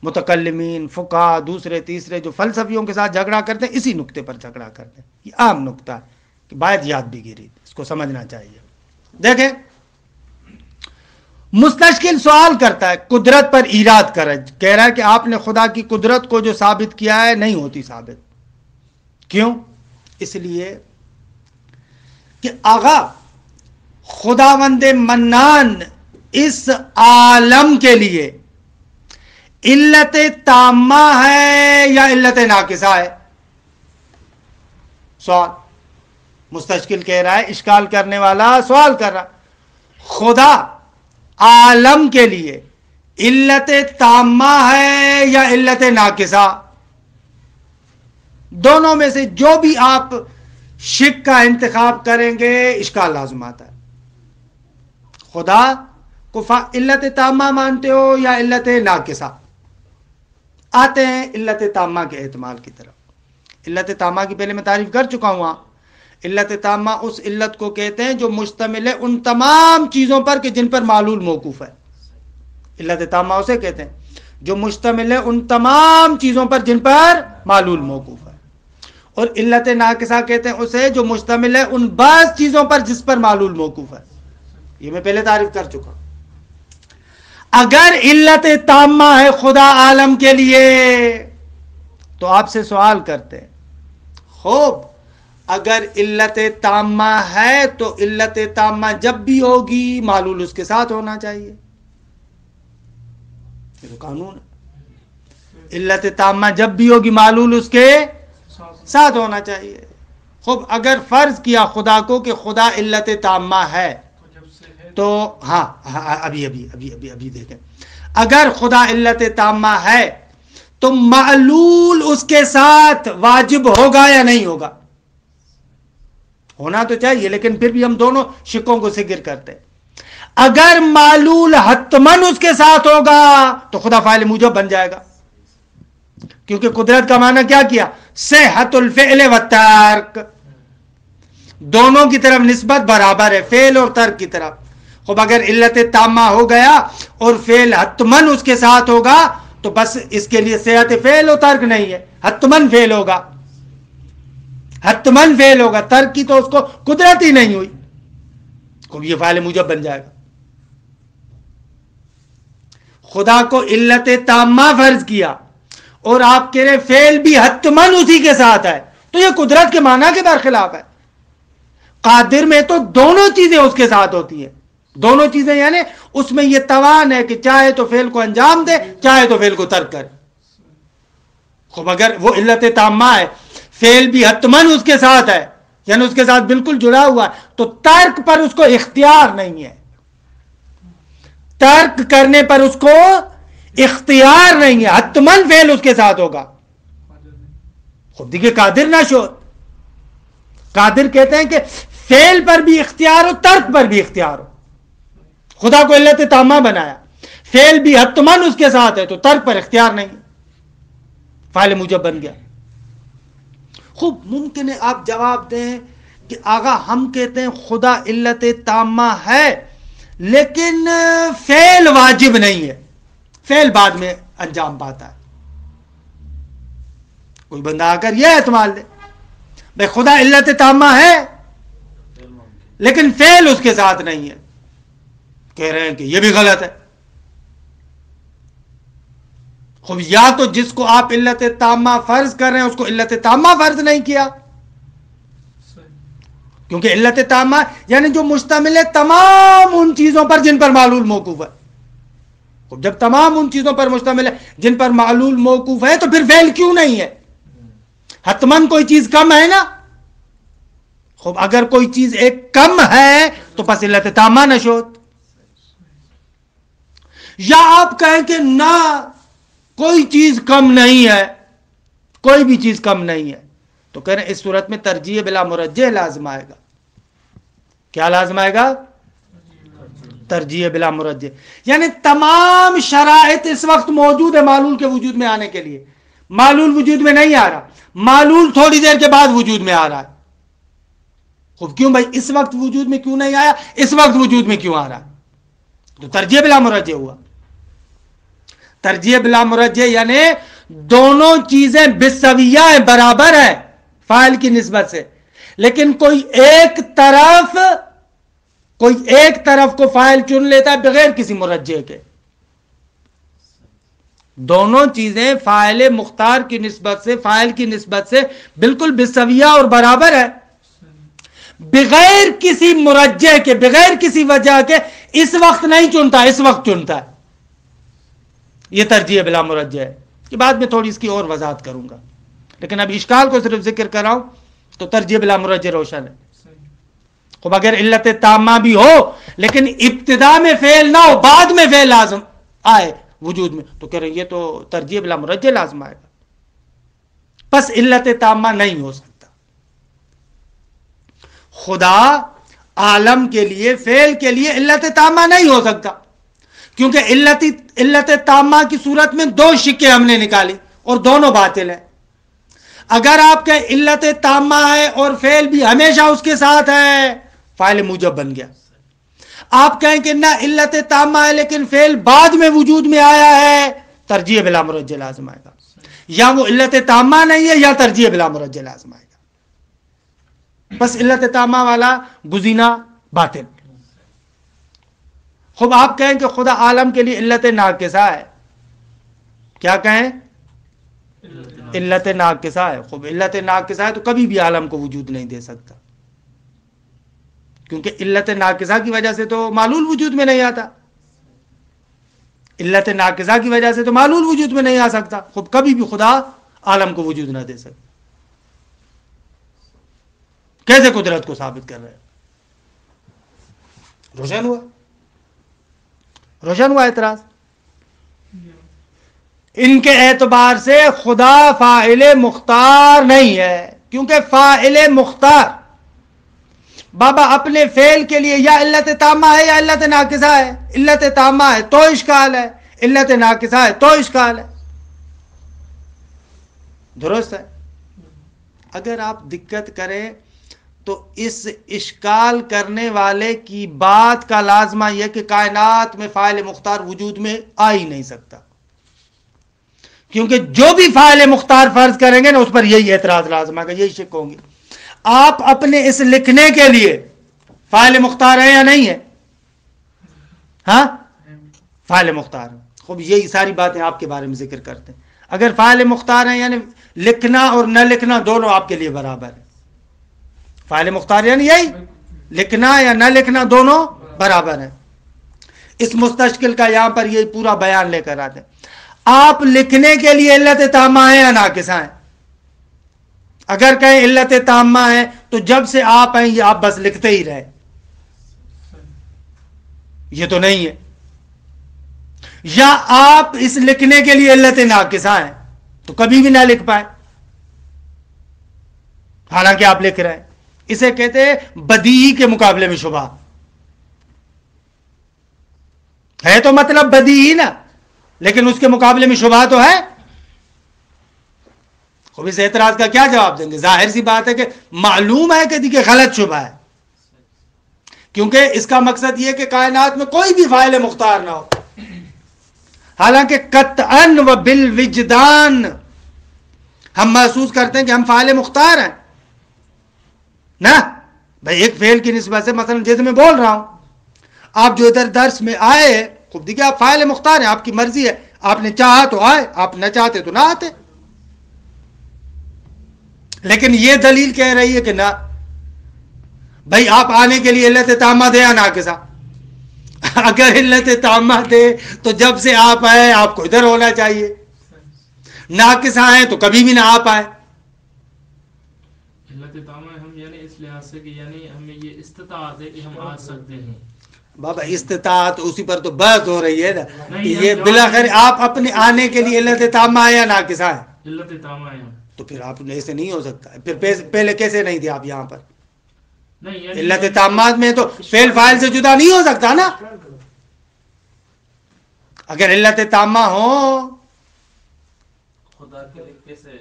متکلمین, فقہا, دوسرے تیسرے جو فلسفیوں کے ساتھ جھگڑا کرتے ہیں, اسی نقطے پر جھگڑا کرتے ہیں. یہ عام نقطہ ہے کہ باید یاد بھی گیری, اس کو سمجھنا چاہیے. دیکھیں, مستشکل سوال کرتا ہے, قدرت پر ایراد کہہ رہا ہے کہ آپ نے خدا کی قدرت کو جو ثابت کیا ہے نہیں ہوتی ثابت. کیوں؟ اس لیے کہ آغا خداوند منان اس عالم کے لیے علت تامہ ہے یا علت ناقصہ ہے؟ سوال مستشکل کہہ رہا ہے, اشکال کرنے والا سوال کر رہا, خدا عالم کے لیے علت تامہ ہے یا علت ناقصہ؟ دونوں میں سے جو بھی آپ شک کا انتخاب کریں گے اشکال لازم آتا ہے. خدا کو علت تامہ مانتے ہو یا علت ناقصہ؟ آتے ہیں علت تامہ کے احتمال کی طرف. علت تامہ کی پہلے میں تعریف کر چکا ہوں. علت تامہ اس علت کو کہتے ہیں جو مشتمل ہے ان تمام چیزوں پر کہ جن پر معلول موقوف ہے. علت تامہ اسے کہتے ہیں جو مشتمل ہے ان تمام چیزوں پر جن پر معلول موقوف ہے. اور علت ناقصہ کہتے ہیں اسے جو مشتمل ہے ان بعض چیزوں پر جس پر معلول موقوف ہے. یہ میں پہلے تعریف کر چکا. اگر علت تامہ ہے خدا عالم کے لیے تو آپ سے سوال کرتے ہیں, خوب اگر علت تامہ ہے تو علت تامہ جب بھی ہوگی معلول اس کے ساتھ ہونا چاہیے. یہ تو قانون ہے. علت تامہ جب بھی ہوگی معلول اس کے ساتھ ہونا چاہیے. خوب اگر فرض کیا خدا کو کہ خدا علت تامہ ہے تو ہاں ابھی دیکھیں, اگر خدا علت تامہ ہے تو معلول اس کے ساتھ واجب ہوگا یا نہیں ہوگا؟ ہونا تو چاہیے، لیکن پھر بھی ہم دونوں شکوں کو ذکر کرتے ہیں۔ اگر معلول حتمن اس کے ساتھ ہوگا تو خدا فاعل موجب بن جائے گا، کیونکہ قدرت کا معنی کیا کیا؟ صحت الفعل و ترک، دونوں کی طرف نسبت برابر ہے، فعل اور ترک کی طرف۔ خب اگر علت تامہ ہو گیا اور فعل حتمن اس کے ساتھ ہوگا تو بس اس کے لیے صحت فعل و ترک نہیں ہے، حتمن فعل ہوگا، حتمن فعل ہوگا، ترک کی تو اس کو قدرت ہی نہیں ہوئی، خب یہ فاعل موجب بن جائے گا۔ خدا کو علت تامہ فرض کیا اور آپ کہہ رہے فعل بھی حتمن اسی کے ساتھ ہے، تو یہ قدرت کے معنی کے برخلاف ہے۔ قادر میں تو دونوں چیزیں اس کے ساتھ ہوتی ہیں، دونوں چیزیں، یعنی اس میں یہ توان ہے کہ چاہے تو فعل کو انجام دے، چاہے تو فعل کو ترک کرے۔ خب اگر وہ علت تامہ ہے، فعل بھی حتمن اس کے ساتھ ہے، یعنی اس کے ساتھ بالکل جڑا ہوا ہے، تو ترک پر اس کو اختیار نہیں ہے، ترک کرنے پر اس کو اختیار نہیں ہے، حتمن فعل اس کے ساتھ ہوگا۔ خود دیکھیے قادر نہ شو، قادر کہتے ہیں کہ فعل پر بھی اختیار ہو، ترک پر بھی اختیار ہو۔ خدا کو علت تامہ بنایا، فعل بھی حتمن اس کے ساتھ ہے تو ترک پر اختیار نہیں، فاعل موجب بن گیا۔ خوب ممکن ہے آپ جواب دیں کہ آغا ہم کہتے ہیں خدا علت تامہ ہے لیکن فعل واجب نہیں ہے، فعل بعد میں انجام پاتا ہے۔ کوئی بندہ آ کر یہ احتمال دے بھائی خدا علت تامہ ہے لیکن فعل اس کے ساتھ نہیں ہے، کہہ رہے ہیں کہ یہ بھی غلط ہے۔ خوب یا تو جس کو آپ علت تامہ فرض کر رہے ہیں اس کو علت تامہ فرض نہیں کیا، کیونکہ علت تامہ یعنی جو مشتمل ہے تمام ان چیزوں پر جن پر معلول موقوف ہے۔ خوب جب تمام ان چیزوں پر مشتمل ہے جن پر معلول موقوف ہے تو پھر فعل کیوں نہیں ہے؟ حتمن کوئی چیز کم ہے نا۔ خوب اگر کوئی چیز ایک کم ہے تو پس علت تامہ نشود، یا آپ کہیں کہ نہ کوئی چیز کم نہیں ہے، کوئی بھی چیز کم نہیں ہے، تو کہہ رہے ہیں اس صورت میں ترجیح بلا مرجح لازم آئے گا۔ کیا لازم آئے گا؟ ترجیح بلا مرجح، یعنی تمام شرائط اس وقت موجود ہے معلول کے وجود میں آنے کے لیے، معلول وجود میں نہیں آ رہا، معلول تھوڑی دیر کے بعد وجود میں آ رہا ہے۔ خوب کیوں بھائی اس وقت وجود میں کیوں نہیں آیا، اس وقت وجود میں کیوں آ رہا ہے؟ تو ترجیح بلا مرجح ہوا۔ ترجیح بلا مرجح یعنی دونوں چیزیں بالسویہ ہیں، برابر ہیں فاعل کی نسبت سے، لیکن کوئی ایک طرف کو فاعل چن لیتا ہے بغیر کسی مرجح کے۔ دونوں چیزیں فاعل مختار کی نسبت سے، فاعل کی نسبت سے بالکل بالسویہ اور برابر ہے، بغیر کسی مرجح کے، بغیر کسی وجہ کے اس وقت نہیں چنتا، اس وقت چنتا ہے۔ یہ ترجیح بلا مرجح ہے، کہ بعد میں تھوڑی اس کی اور وضاحت کروں گا، لیکن اب اشکال کو صرف ذکر کر رہا ہوں تو ترجیح بلا مرجح روشن ہے۔ خب اگر علت تامہ بھی ہو لیکن ابتدا میں فعل نہ ہو، بعد میں فعل لازم آئے وجود میں، تو کہہ رہے ہیں یہ تو ترجیح بلا مرجح لازم آئے گا، پس علت تامہ نہیں ہو سکتا۔ خدا عالم کے لیے، فعل کے لیے علت تامہ نہیں ہو سکتا، کیونکہ علت تامہ کی صورت میں دو شکیں ہم نے نکالی اور دونوں باطل ہیں۔ اگر آپ کے علت تامہ ہے اور فعل بھی ہمیشہ اس کے ساتھ ہے، فاعل موجب بن گیا۔ آپ کہیں کہ نہ علت تامہ ہے لیکن فعل بعد میں وجود میں آیا ہے، ترجیح بلا مرجح لازم آئے گا، یا وہ علت تامہ نہیں ہے یا ترجیح بلا مرجح لازم آئے گا، بس علت تامہ والا گزینہ باطل۔ خوب آپ کہیں کہ خدا عالم کے لیے علت ناقصہ ہے، کیا کہیں؟ علت ناقصہ ہے۔ خوب علت ناقصہ ہے تو کبھی بھی عالم کو وجود نہیں دے سکتا، کیونکہ علت ناقصہ کی وجہ سے تو معلول وجود میں نہیں آتا، علت ناقصہ کی وجہ سے تو معلول وجود میں نہیں آ سکتا، خوب کبھی بھی خدا عالم کو وجود نہ دے سکتا۔ کیسے قدرت کو ثابت کر رہے ہیں؟ روشن ہوا اعتراض؟ ان کے اعتبار سے خدا فاعل مختار نہیں ہے، کیونکہ فاعل مختار بابا اپنے فعل کے لیے یا علت تامہ ہے یا علت ناقصہ ہے. علت تامہ ہے تو اشکال ہے, علت ناقصہ ہے تو اشکال ہے. درست ہے. اگر آپ دقت کریں تو اس اشکال کرنے والے کی بات کا لازمہ یہ کہ کائنات میں فاعل مختار وجود میں آ ہی نہیں سکتا, کیونکہ جو بھی فاعل مختار فرض کریں گے نا اس پر یہی اعتراض لازم آگا, یہی شک ہوں گی. آپ اپنے اس لکھنے کے لیے فاعل مختار ہے یا نہیں ہے؟ ہاں فاعل مختار ہے. خوب یہی ساری باتیں آپ کے بارے میں ذکر کرتے ہیں. اگر فاعل مختار ہیں یعنی لکھنا اور نہ لکھنا دونوں آپ کے لیے برابر ہے. فاعل مختار یعنی یہی لکھنا یا نہ لکھنا دونوں برابر ہیں. اس مستشکل کا یہاں پر یہ پورا بیان لے کر آتے ہیں. آپ لکھنے کے لیے علت تامہ ہیں یا ناقصہ ہیں؟ اگر کہیں علت تامہ ہے تو جب سے آپ ہیں یہ آپ بس لکھتے ہی رہے, یہ تو نہیں ہے. یا آپ اس لکھنے کے لیے علت ناقصہ ہیں تو کبھی بھی نہ لکھ پائے حالانکہ آپ لکھ رہے ہیں. اسے کہتے ہیں بدیہی کے مقابلے میں شبہ ہے. تو مطلب بدیہی نا, لیکن اس کے مقابلے میں شبہ تو ہے. خوب اس اعتراض کا کیا جواب دیں گے؟ ظاہر سی بات ہے کہ معلوم ہے کہ دیکھیں غلط شبہ ہے, کیونکہ اس کا مقصد یہ کہ کائنات میں کوئی بھی فاعل مختار نہ ہو. حالانکہ قطعاً و بالوجدان ہم محسوس کرتے ہیں کہ ہم فاعل مختار ہیں نا بھائی. ایک فعل کی نسبت سے مثلا جیسے میں بول رہا ہوں, آپ جو ادھر درس میں آئے خوب دیکھیں آپ فاعل مختار ہیں, آپ کی مرضی ہے. آپ نے چاہا تو آئے, آپ نہ چاہتے تو نہ آتے. لیکن یہ دلیل کہہ رہی ہے کہ نہ بھائی آپ آنے کے لیے علت تامہ دے یا ناقصہ. اگر علت تامہ دے تو جب سے آپ آئے آپ کو ادھر ہونا چاہیے, ناقصہ ہیں تو کبھی بھی نہ آپ آئے. علت تامہ ہم یعنی اس لحاظ سے کہ یعنی ہمیں یہ استطاعت ہے کہ ہم آ سکتے ہیں. بابا استطاعت اسی پر تو بحث ہو رہی ہے نا کہ یہ بلاخر آپ اپنے آنے کے لیے علت تامہ ہے یا ناقصہ ہے؟ علت تامہ ہے. تو پھر آپ ایسے نہیں ہو سکتا. پھر پہلے کیسے نہیں تھے آپ یہاں پر؟ نہیں علت تامات میں تو فعل فاعل سے جدا نہیں ہو سکتا نا. اگر علت تامہ ہو خدا کے لیے کیسے,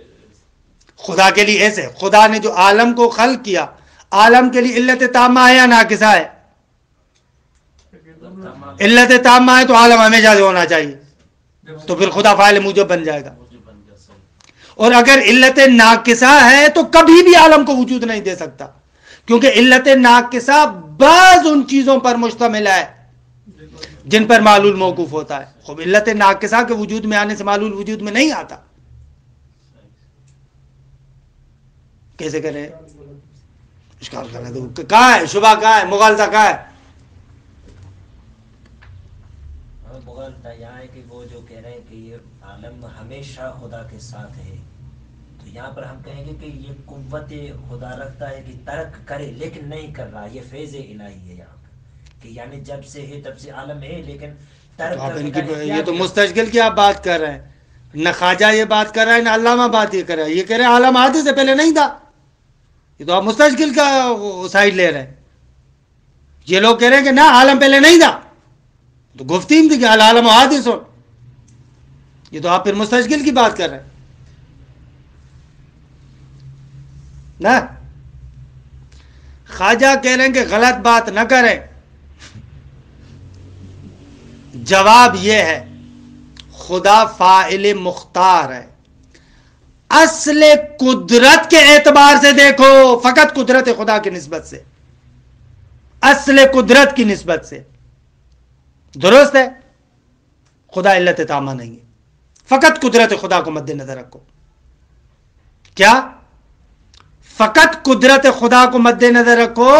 خدا کے لیے ایسے خدا نے جو عالم کو خلق کیا, عالم کے لیے علت تامہ ہے یا ناقصہ ہے؟ علت تامہ ہے تو عالم ہمیشہ سے ہونا چاہیے, تو پھر خدا فاعل موجب بن جائے گا. اور اگر علت ناقصہ ہے تو کبھی بھی عالم کو وجود نہیں دے سکتا, کیونکہ علت ناقصہ بعض ان چیزوں پر مشتمل ہے جن پر معلول موقوف ہوتا ہے. خوب علت ناقصہ کے وجود میں آنے سے معلول وجود میں نہیں آتا. کیسے کریں؟ اشکال کرنا تو کہاں ہے شبہ, کہاں ہے مغالطہ, کہاں ہے؟ مغالطہ یہاں ہے کہ وہ جو کہہ رہے ہیں کہ یہ عالم ہمیشہ خدا کے ساتھ ہے, تو یہاں پر ہم کہیں گے کہ یہ قوت خدا رکھتا ہے کہ ترک کرے لیکن نہیں کر رہا. یہ فیض الہی ہے یہاں پر کہ یعنی جب سے ہے تب سے عالم ہے لیکن ترک کرنے کا یہ تو مستشکل کی آپ بات کر رہے ہیں. نہ خواجہ یہ بات کر رہا ہے نہ علامہ بات یہ کر رہا ہے. یہ کہہ رہے ہیں عالم حادث سے پہلے نہیں تھا. یہ تو آپ مستشکل کا سائڈ لے رہے ہیں. یہ لوگ کہہ رہے ہیں کہ نہ عالم پہلے نہیں تھا, تو گفتیم تھی کہ العالم حادث ہو. یہ تو آپ پھر مستشکل کی بات کر رہے ہیں نا. خواجہ کہہ رہے ہیں کہ غلط بات نہ کریں. جواب یہ ہے خدا فاعل مختار ہے. اصل قدرت کے اعتبار سے دیکھو, فقط قدرت خدا کی نسبت سے, اصل قدرت کی نسبت سے درست ہے خدا علت تامہ نہیں ہے. فقط قدرت خدا کو مد نظر رکھو. کیا فقط قدرت خدا کو مد نظر رکھو,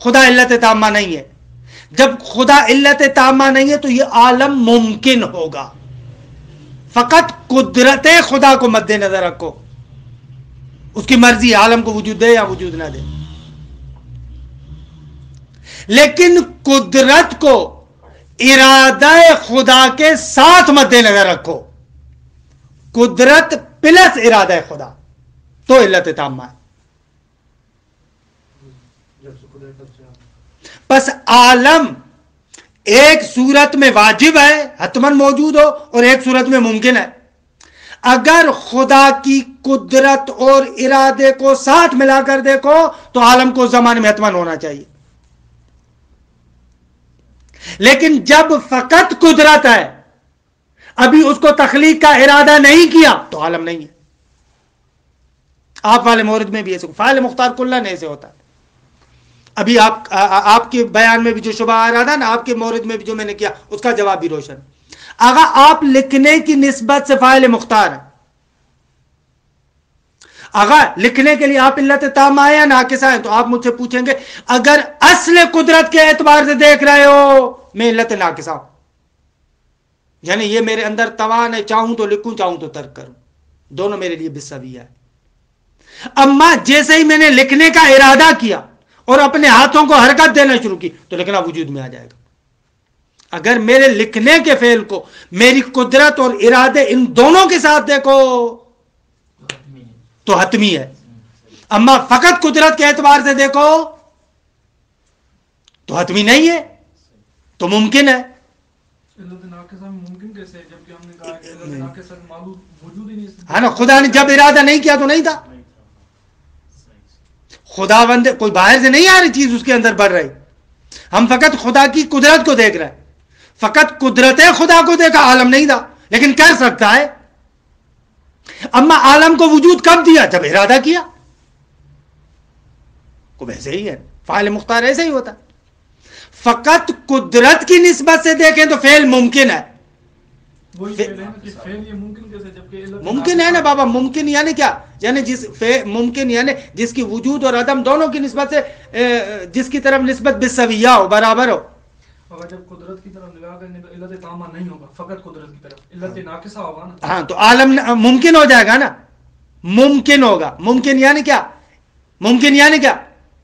خدا علت تامہ نہیں ہے. جب خدا علت تامہ نہیں ہے تو یہ عالم ممکن ہوگا. فقط قدرت خدا کو مد نظر رکھو, اس کی مرضی عالم کو وجود دے یا وجود نہ دے. لیکن قدرت کو ارادہ خدا کے ساتھ مد نظر رکھو. قدرت پلس ارادہ خدا تو علت تامہ ہے. پس عالم ایک صورت میں واجب ہے حتمن موجود ہو اور ایک صورت میں ممکن ہے. اگر خدا کی قدرت اور ارادے کو ساتھ ملا کر دیکھو تو عالم کو اس زمانے میں حتمن ہونا چاہیے. لیکن جب فقط قدرت ہے, ابھی اس کو تخلیق کا ارادہ نہیں کیا, تو عالم نہیں ہے. آپ والے مورد میں بھی ایسے فاعل مختار کلن ایسے ہوتا ہے. ابھی آپ کے بیان میں بھی جو شبہ آ رہا تھا نا, آپ کے مورد میں بھی جو میں نے کیا, اس کا جواب بھی روشن. اگر آپ لکھنے کی نسبت سے فاعل مختار ہیں, اگر لکھنے کے لیے آپ علت تامہ یا ناقصہ ہیں, تو آپ مجھ سے پوچھیں گے اگر اصل قدرت کے اعتبار سے دیکھ رہے ہو میں علت ناقصہ ہوں, یعنی یہ میرے اندر توان ہے, چاہوں تو لکھوں چاہوں تو ترک کروں, دونوں میرے لیے بالسویہ ہے. اما جیسے ہی میں نے لکھنے کا ارادہ کیا اور اپنے ہاتھوں کو حرکت دینا شروع کی تو لکھنا وجود میں آ جائے گا. اگر میرے لکھنے کے فعل کو میری قدرت اور ارادے ان دونوں کے ساتھ دیکھو تو حتمی ہے. اما فقط قدرت کے اعتبار سے دیکھو تو حتمی نہیں ہے, تو ممکن ہے. ہے نا, خدا نے جب ارادہ نہیں کیا تو نہیں تھا. خدا بند کوئی باہر سے نہیں آ رہی چیز اس کے اندر بڑھ رہی, ہم فقط خدا کی قدرت کو دیکھ رہے ہیں. فقط قدرت خدا کو دیکھا, عالم نہیں تھا, لیکن کر سکتا ہے. اما عالم کو وجود کب دیا؟ جب ارادہ کیا. کو ایسے ہی ہے, فاعل مختار ایسے ہی ہوتا. فقط قدرت کی نسبت سے دیکھیں تو فعل ممکن ہے. ممکن ہے نا بابا, ممکن یعنی کیا؟ یعنی ممکن یعنی جس کی وجود اور عدم دونوں کی نسبت سے جس کی طرف نسبت بالسویہ ہو, برابر ہو. اگر جب قدرت کی طرف نگاہ کرنے تو علت تامہ نہیں ہوگا, فقط قدرت کی طرف علت ناقصہ ہوگا نا. ہاں, تو عالم ممکن ہو جائے گا نا, ممکن ہوگا. ممکن یعنی کیا؟ ممکن یعنی کیا؟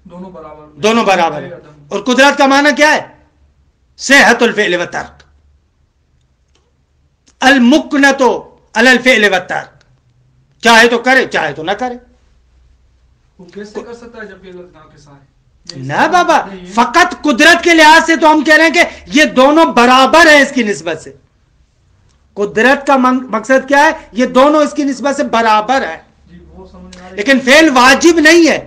دونوں برابر. اور قدرت کا معنی کیا ہے؟ صحت الفعل و ترک, المکنت علی الفعل و ترک, چاہے تو کرے چاہے تو نہ کرے. وہ کیسے کر سکتا ہے جب علت ناقصہ ہے؟ نہ بابا, فقط قدرت کے لحاظ سے تو ہم کہہ رہے ہیں کہ یہ دونوں برابر ہیں اس کی نسبت سے. قدرت کا مقصد کیا ہے؟ یہ دونوں اس کی نسبت سے برابر ہیں. لیکن فعل واجب نہیں ہے.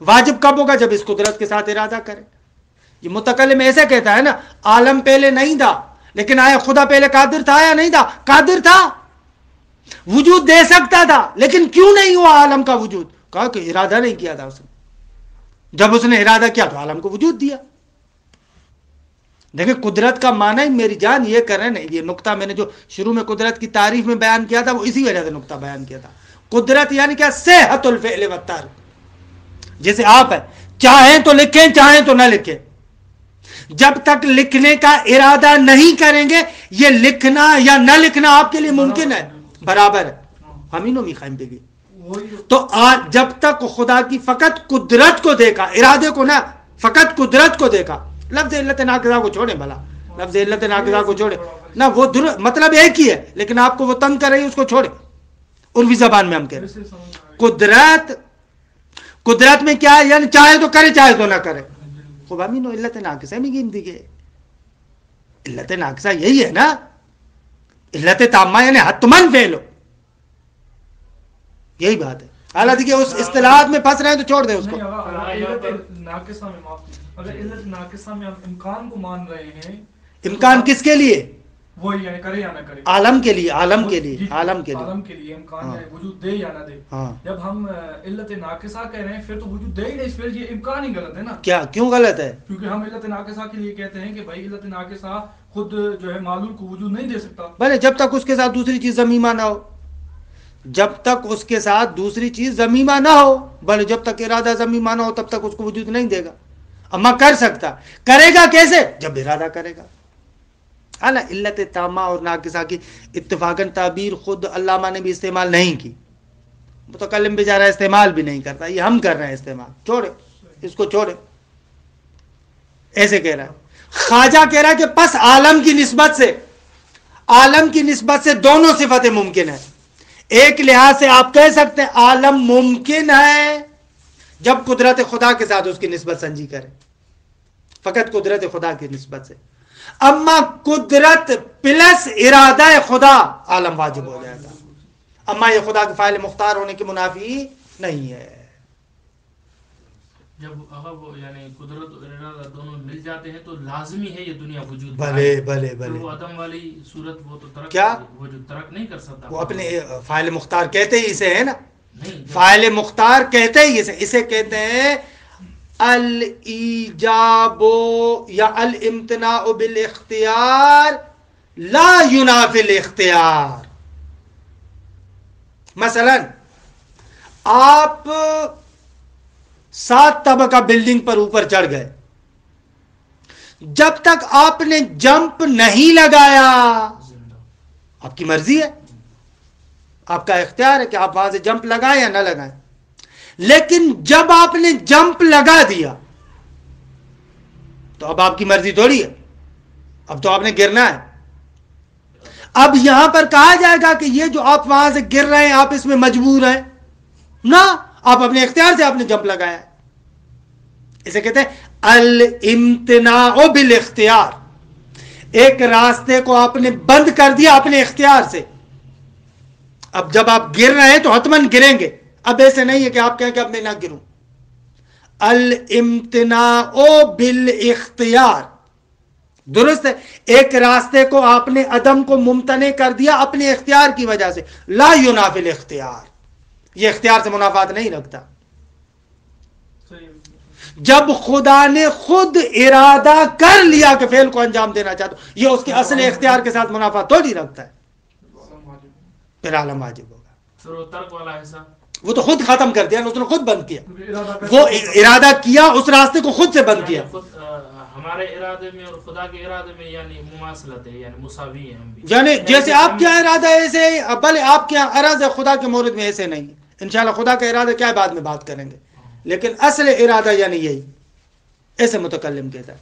واجب کب ہوگا؟ جب اس قدرت کے ساتھ ارادہ کرے. یہ متکلم ایسے کہتا ہے نا, عالم پہلے نہیں تھا, لیکن آیا خدا پہلے قادر تھا یا نہیں تھا؟ قادر تھا, وجود دے سکتا تھا, لیکن کیوں نہیں ہوا عالم کا وجود؟ کہا کہ ارادہ نہیں کیا تھا اس نے. جب اس نے ارادہ کیا تو عالم کو وجود دیا. دیکھیں قدرت کا معنی میری جان یہ کر رہے ہیں, یہ نقطہ میں نے جو شروع میں قدرت کی تعریف میں بیان کیا تھا وہ اسی وجہ سے نقطہ بیان کیا تھا. قدرت یعنی کیا؟ صحت الفعل و ترک. جیسے آپ ہیں, چاہیں تو لکھیں چاہیں تو نہ لکھیں, جب تک لکھنے کا ارادہ نہیں کریں گے یہ لکھنا یا نہ لکھنا آپ کے لیے ممکن ہے, برابر ہے. ہمینوں میں خائم پہ گئی. تو جب تک خدا کی فقط قدرت کو دیکھا, ارادے کو نہ, فقط قدرت کو دیکھا. لفظ علت ناقصہ کو چھوڑیں, بھلا لفظ علت ناقصہ کو چھوڑیں نہ, وہ مطلب ایک ہی ہے, لیکن آپ کو وہ تنگ کر رہی ہے, اس کو چھوڑیں. عربی زبان میں ہم کہہ رہے ہیں قدرت میں کیا ہے؟ یعنی چاہے تو کرے چاہے تو نہ کرے. خوب امین علت ناقصہ میں گیم دی گئے. علت ناقصہ یہی ہے نا, علت تامہ یعنی حتمن فعل ہو, یہی بات ہے. حالانکہ اس اصطلاحات میں پھنس رہے ہیں تو چھوڑ دیں اس کو. اگر علت ناقصہ میں ہم امکان کو مان رہے ہیں, امکان کس کے لیے؟ وہی یعنی کرے یا نہ کرے, عالم کے لیے, عالم کے لیے, عالم کے لیے, عالم کے لیے امکان ہے وجود دے یا نہ دے. جب ہم علت ناقصہ کہہ رہے ہیں پھر تو وجود دے ہی نہیں, پھر یہ امکان ہی غلط ہے نا. کیا کیوں غلط ہے؟ کیونکہ ہم علت ناقصہ کے لیے کہتے ہیں کہ بھائی علت ناقصہ خود جو ہے معلول کو وجود نہیں دے سکتا. بھلے جب تک اس کے ساتھ دوسری چیز ضمیمہ نہ ہو, جب تک اس کے ساتھ دوسری چیز ضمیمہ نہ ہو, بھلے جب تک ارادہ ضمیمہ نہ ہو تب تک اس کو وجود نہیں دے گا. اما کر سکتا, کرے گا کیسے؟ جب ارادہ کرے گا. علت تامہ اور ناقصہ کی اتفاقاً تعبیر خود علامہ نے بھی استعمال نہیں کی, متکلم بیچارہ استعمال بھی نہیں کرتا, یہ ہم کر رہے ہیں استعمال. چھوڑے اس کو, چھوڑے. ایسے کہہ رہا ہے خواجہ, کہہ رہا ہے کہ پس عالم کی نسبت سے, عالم کی نسبت سے دونوں صفتیں ممکن ہیں. ایک لحاظ سے آپ کہہ سکتے ہیں عالم ممکن ہے جب قدرت خدا کے ساتھ اس کی نسبت سنجی کرے, فقط قدرت خدا کی نسبت سے. اما قدرت پلس ارادہ خدا عالم واجب ہو جائے گا. اما یہ خدا کے فاعل مختار ہونے کی منافی نہیں ہے. جب اگر وہ یعنی قدرت اور ارادہ دونوں مل جاتے ہیں تو لازمی ہے یہ دنیا وجود. بھلے بھلے بھلے. وہ عدم والی صورت وہ تو ترک کیا وہ جو ترک نہیں کر سکتا. وہ اپنے فاعل مختار کہتے ہی اسے ہے نا. نہیں فاعل مختار کہتے ہی اسے کہتے ہیں الایجاب یا الامتناع بالاختیار لا ینافی الاختیار. مثلا آپ 7 طبقہ بلڈنگ پر اوپر چڑھ گئے, جب تک آپ نے جمپ نہیں لگایا, آپ کی مرضی ہے, آپ کا اختیار ہے کہ آپ وہاں سے جمپ لگائیں یا نہ لگائیں. لیکن جب آپ نے جمپ لگا دیا تو اب آپ کی مرضی تھوڑی ہے, اب تو آپ نے گرنا ہے. اب یہاں پر کہا جائے گا کہ یہ جو آپ وہاں سے گر رہے ہیں آپ اس میں مجبور ہیں؟ نہ, آپ اپنے اختیار سے آپ نے جمپ لگایا ہے. اسے کہتے ہیں الامتناع بالاختیار. ایک راستے کو آپ نے بند کر دیا اپنے اختیار سے. اب جب آپ گر رہے ہیں تو حتماً گریں گے. اب ایسے نہیں ہے کہ آپ کہیں کہ اب میں نہ گروں. الامتناع بالاختیار, درست ہے. ایک راستے کو آپ نے عدم کو ممتنع کر دیا اپنے اختیار کی وجہ سے. لا ینافی الاختیار, یہ اختیار سے منافات نہیں رکھتا. جب خدا نے خود ارادہ کر لیا کہ فعل کو انجام دینا چاہتا ہوں, یہ اس کے اصل اختیار کے ساتھ منافات تھوڑی رکھتا ہے. پھر عالم واجب ہوگا. پھر وہ ترک والا حصہ وہ تو خود ختم کر دیا, اس نے خود بند کیا. وہ ارادہ کیا, اس راستے کو خود سے بند کیا. ہمارے ارادے میں اور خدا کے ارادے میں یعنی مماثلت ہے, یعنی مساوی ہیں ہم بھی. یعنی جیسے آپ کیا ارادہ ہے ایسے, بھلے آپ کیا ارادہ خدا کے مورد میں ایسے نہیں. انشاءاللہ خدا کا ارادہ کیا ہے بعد میں بات کریں گے, لیکن اصل ارادہ یعنی یہی. ایسے متکلم کہتا ہے.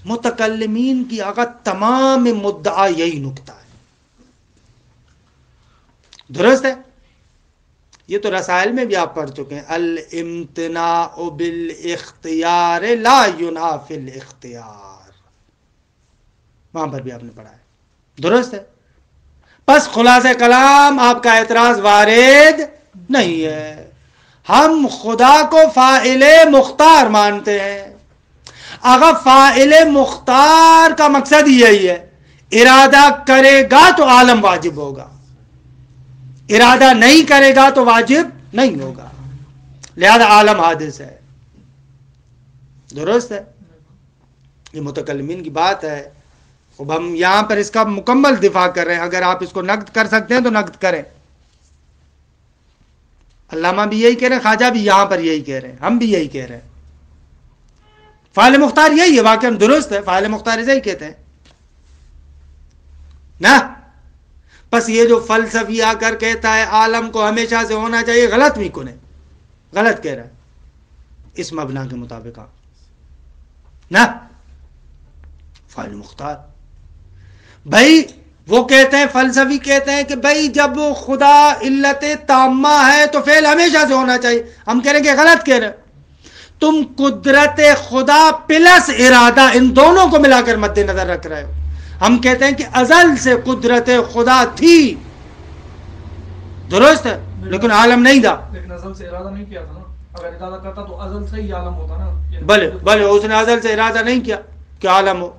متکلمین کی آقا تمام مدعا یہی نکتہ ہے. درست ہے. یہ تو رسائل میں بھی آپ پڑھ چکے ہیں. الامتناع بالاختیار لا ینافی الاختیار, وہاں پر بھی آپ نے پڑھا ہے. درست ہے. بس خلاصہ کلام آپ کا اعتراض وارد نہیں ہے. ہم خدا کو فاعل مختار مانتے ہیں. اگر فاعل مختار کا مقصد یہی ہے, ارادہ کرے گا تو عالم واجب ہوگا, ارادہ نہیں کرے گا تو واجب نہیں ہوگا, لہذا عالم حادث ہے. درست ہے. یہ متکلمین کی بات ہے. اب ہم یہاں پر اس کا مکمل دفاع کر رہے ہیں. اگر آپ اس کو نقد کر سکتے ہیں تو نقد کریں. علامہ بھی یہی کہہ رہے ہیں, خواجہ بھی یہاں پر یہی کہہ رہے ہیں, ہم بھی یہی کہہ رہے ہیں. فاعل مختار یہی ہے, واقعا درست ہے. فاعل مختار اسے ہی کہتے ہیں نا. بس یہ جو فلسفی آ کر کہتا ہے عالم کو ہمیشہ سے ہونا چاہیے, غلط بھی کنے, غلط کہہ رہا ہے اس مبنا کے مطابق نا. فاعل مختار بھائی وہ کہتے ہیں, فلسفی کہتے ہیں کہ بھائی جب خدا علت تامہ ہے تو فعل ہمیشہ سے ہونا چاہیے. ہم کہہ رہے ہیں کہ غلط کہہ رہے ہیں. تم قدرت خدا پلس ارادہ ان دونوں کو ملا کر مد نظر رکھ رہے ہو. ہم کہتے ہیں کہ ازل سے قدرت خدا تھی, درست ہے, لیکن عالم نہیں تھا. لیکن ازل سے ارادہ نہیں کیا تھا نا. اگر ارادہ کرتا تو ازل سے ہی عالم ہوتا نا. بھلے اس نے ازل سے ارادہ نہیں کیا کہ عالم ہو,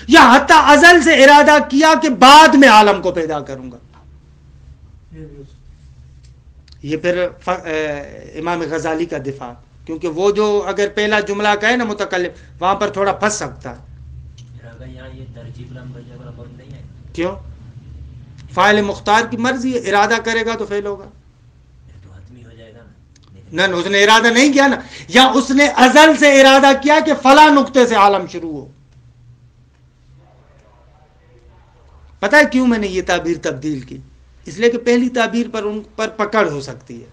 یا حتیٰ ازل سے ارادہ کیا کہ بعد میں عالم کو پیدا کروں گا. یہ پھر امام غزالی کا دفاع, کیونکہ وہ جو اگر پہلا جملہ کہے نا متکلم, وہاں پر تھوڑا پھنس سکتا ہے. کیوں؟ فاعل مختار کی مرضی ہے, ارادہ کرے گا تو فعل ہوگا. نہ اس نے ارادہ نہیں کیا نا, یا اس نے ازل سے ارادہ کیا کہ فلاں نقطے سے عالم شروع ہو. پتہ ہے کیوں میں نے یہ تعبیر تبدیل کی؟ اس لیے کہ پہلی تعبیر پر ان پر پکڑ ہو سکتی ہے.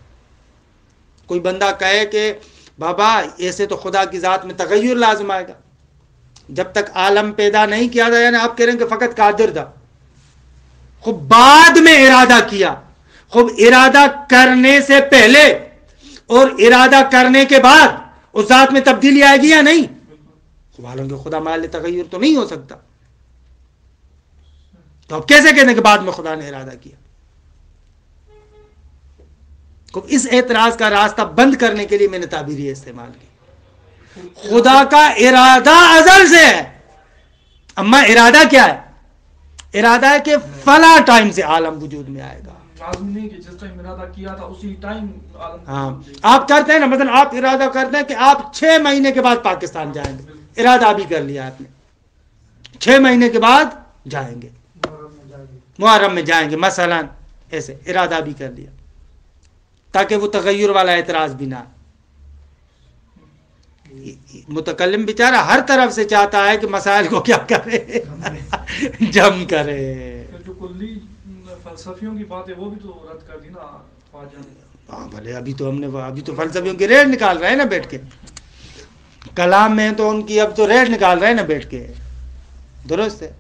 کوئی بندہ کہے کہ بابا ایسے تو خدا کی ذات میں تغیر لازم آئے گا, جب تک عالم پیدا نہیں کیا تھا, یعنی آپ کہہ رہے ہیں کہ فقط قادر تھا, خوب بعد میں ارادہ کیا. خوب ارادہ کرنے سے پہلے اور ارادہ کرنے کے بعد اس ذات میں تبدیلی آئے گی یا نہیں؟ حالانکہ خدا محل تغیر تو نہیں ہو سکتا، تو اب کیسے کہنے کے بعد میں خدا نے ارادہ کیا؟ اس اعتراض کا راستہ بند کرنے کے لیے میں نے تعبیر یہ استعمال کی، خدا کا ارادہ ازل سے ہے، اما ارادہ کیا ہے؟ ارادہ ہے کہ فلاں ٹائم سے عالم وجود میں آئے گا، لازم نہیں کہ جس ٹائم ارادہ کیا تھا اسی ٹائم عالم ہاں آپ کرتے ہیں نا، مثلا آپ ارادہ کرتے ہیں کہ آپ 6 مہینے کے بعد پاکستان جائیں گے، ارادہ بھی کر لیا آپ نے 6 مہینے کے بعد جائیں گے، محرم میں جائیں گے مثلا، ایسے ارادہ بھی کر لیا تاکہ وہ تغیر والا اعتراض بھی نہ آئے۔ متکلم بیچارہ ہر طرف سے چاہتا ہے کہ مسائل کو کیا کرے، جم کرے۔ جو کلی فلسفیوں کی بات ہے وہ بھی تو رد کر دی نا خواجہ نے۔ ہاں بھلے ابھی تو فلسفیوں کی ریٹ نکال رہے ہیں نا بیٹھ کے، کلام میں تو ان کی اب تو ریٹ نکال رہے ہیں نا بیٹھ کے، درست ہے۔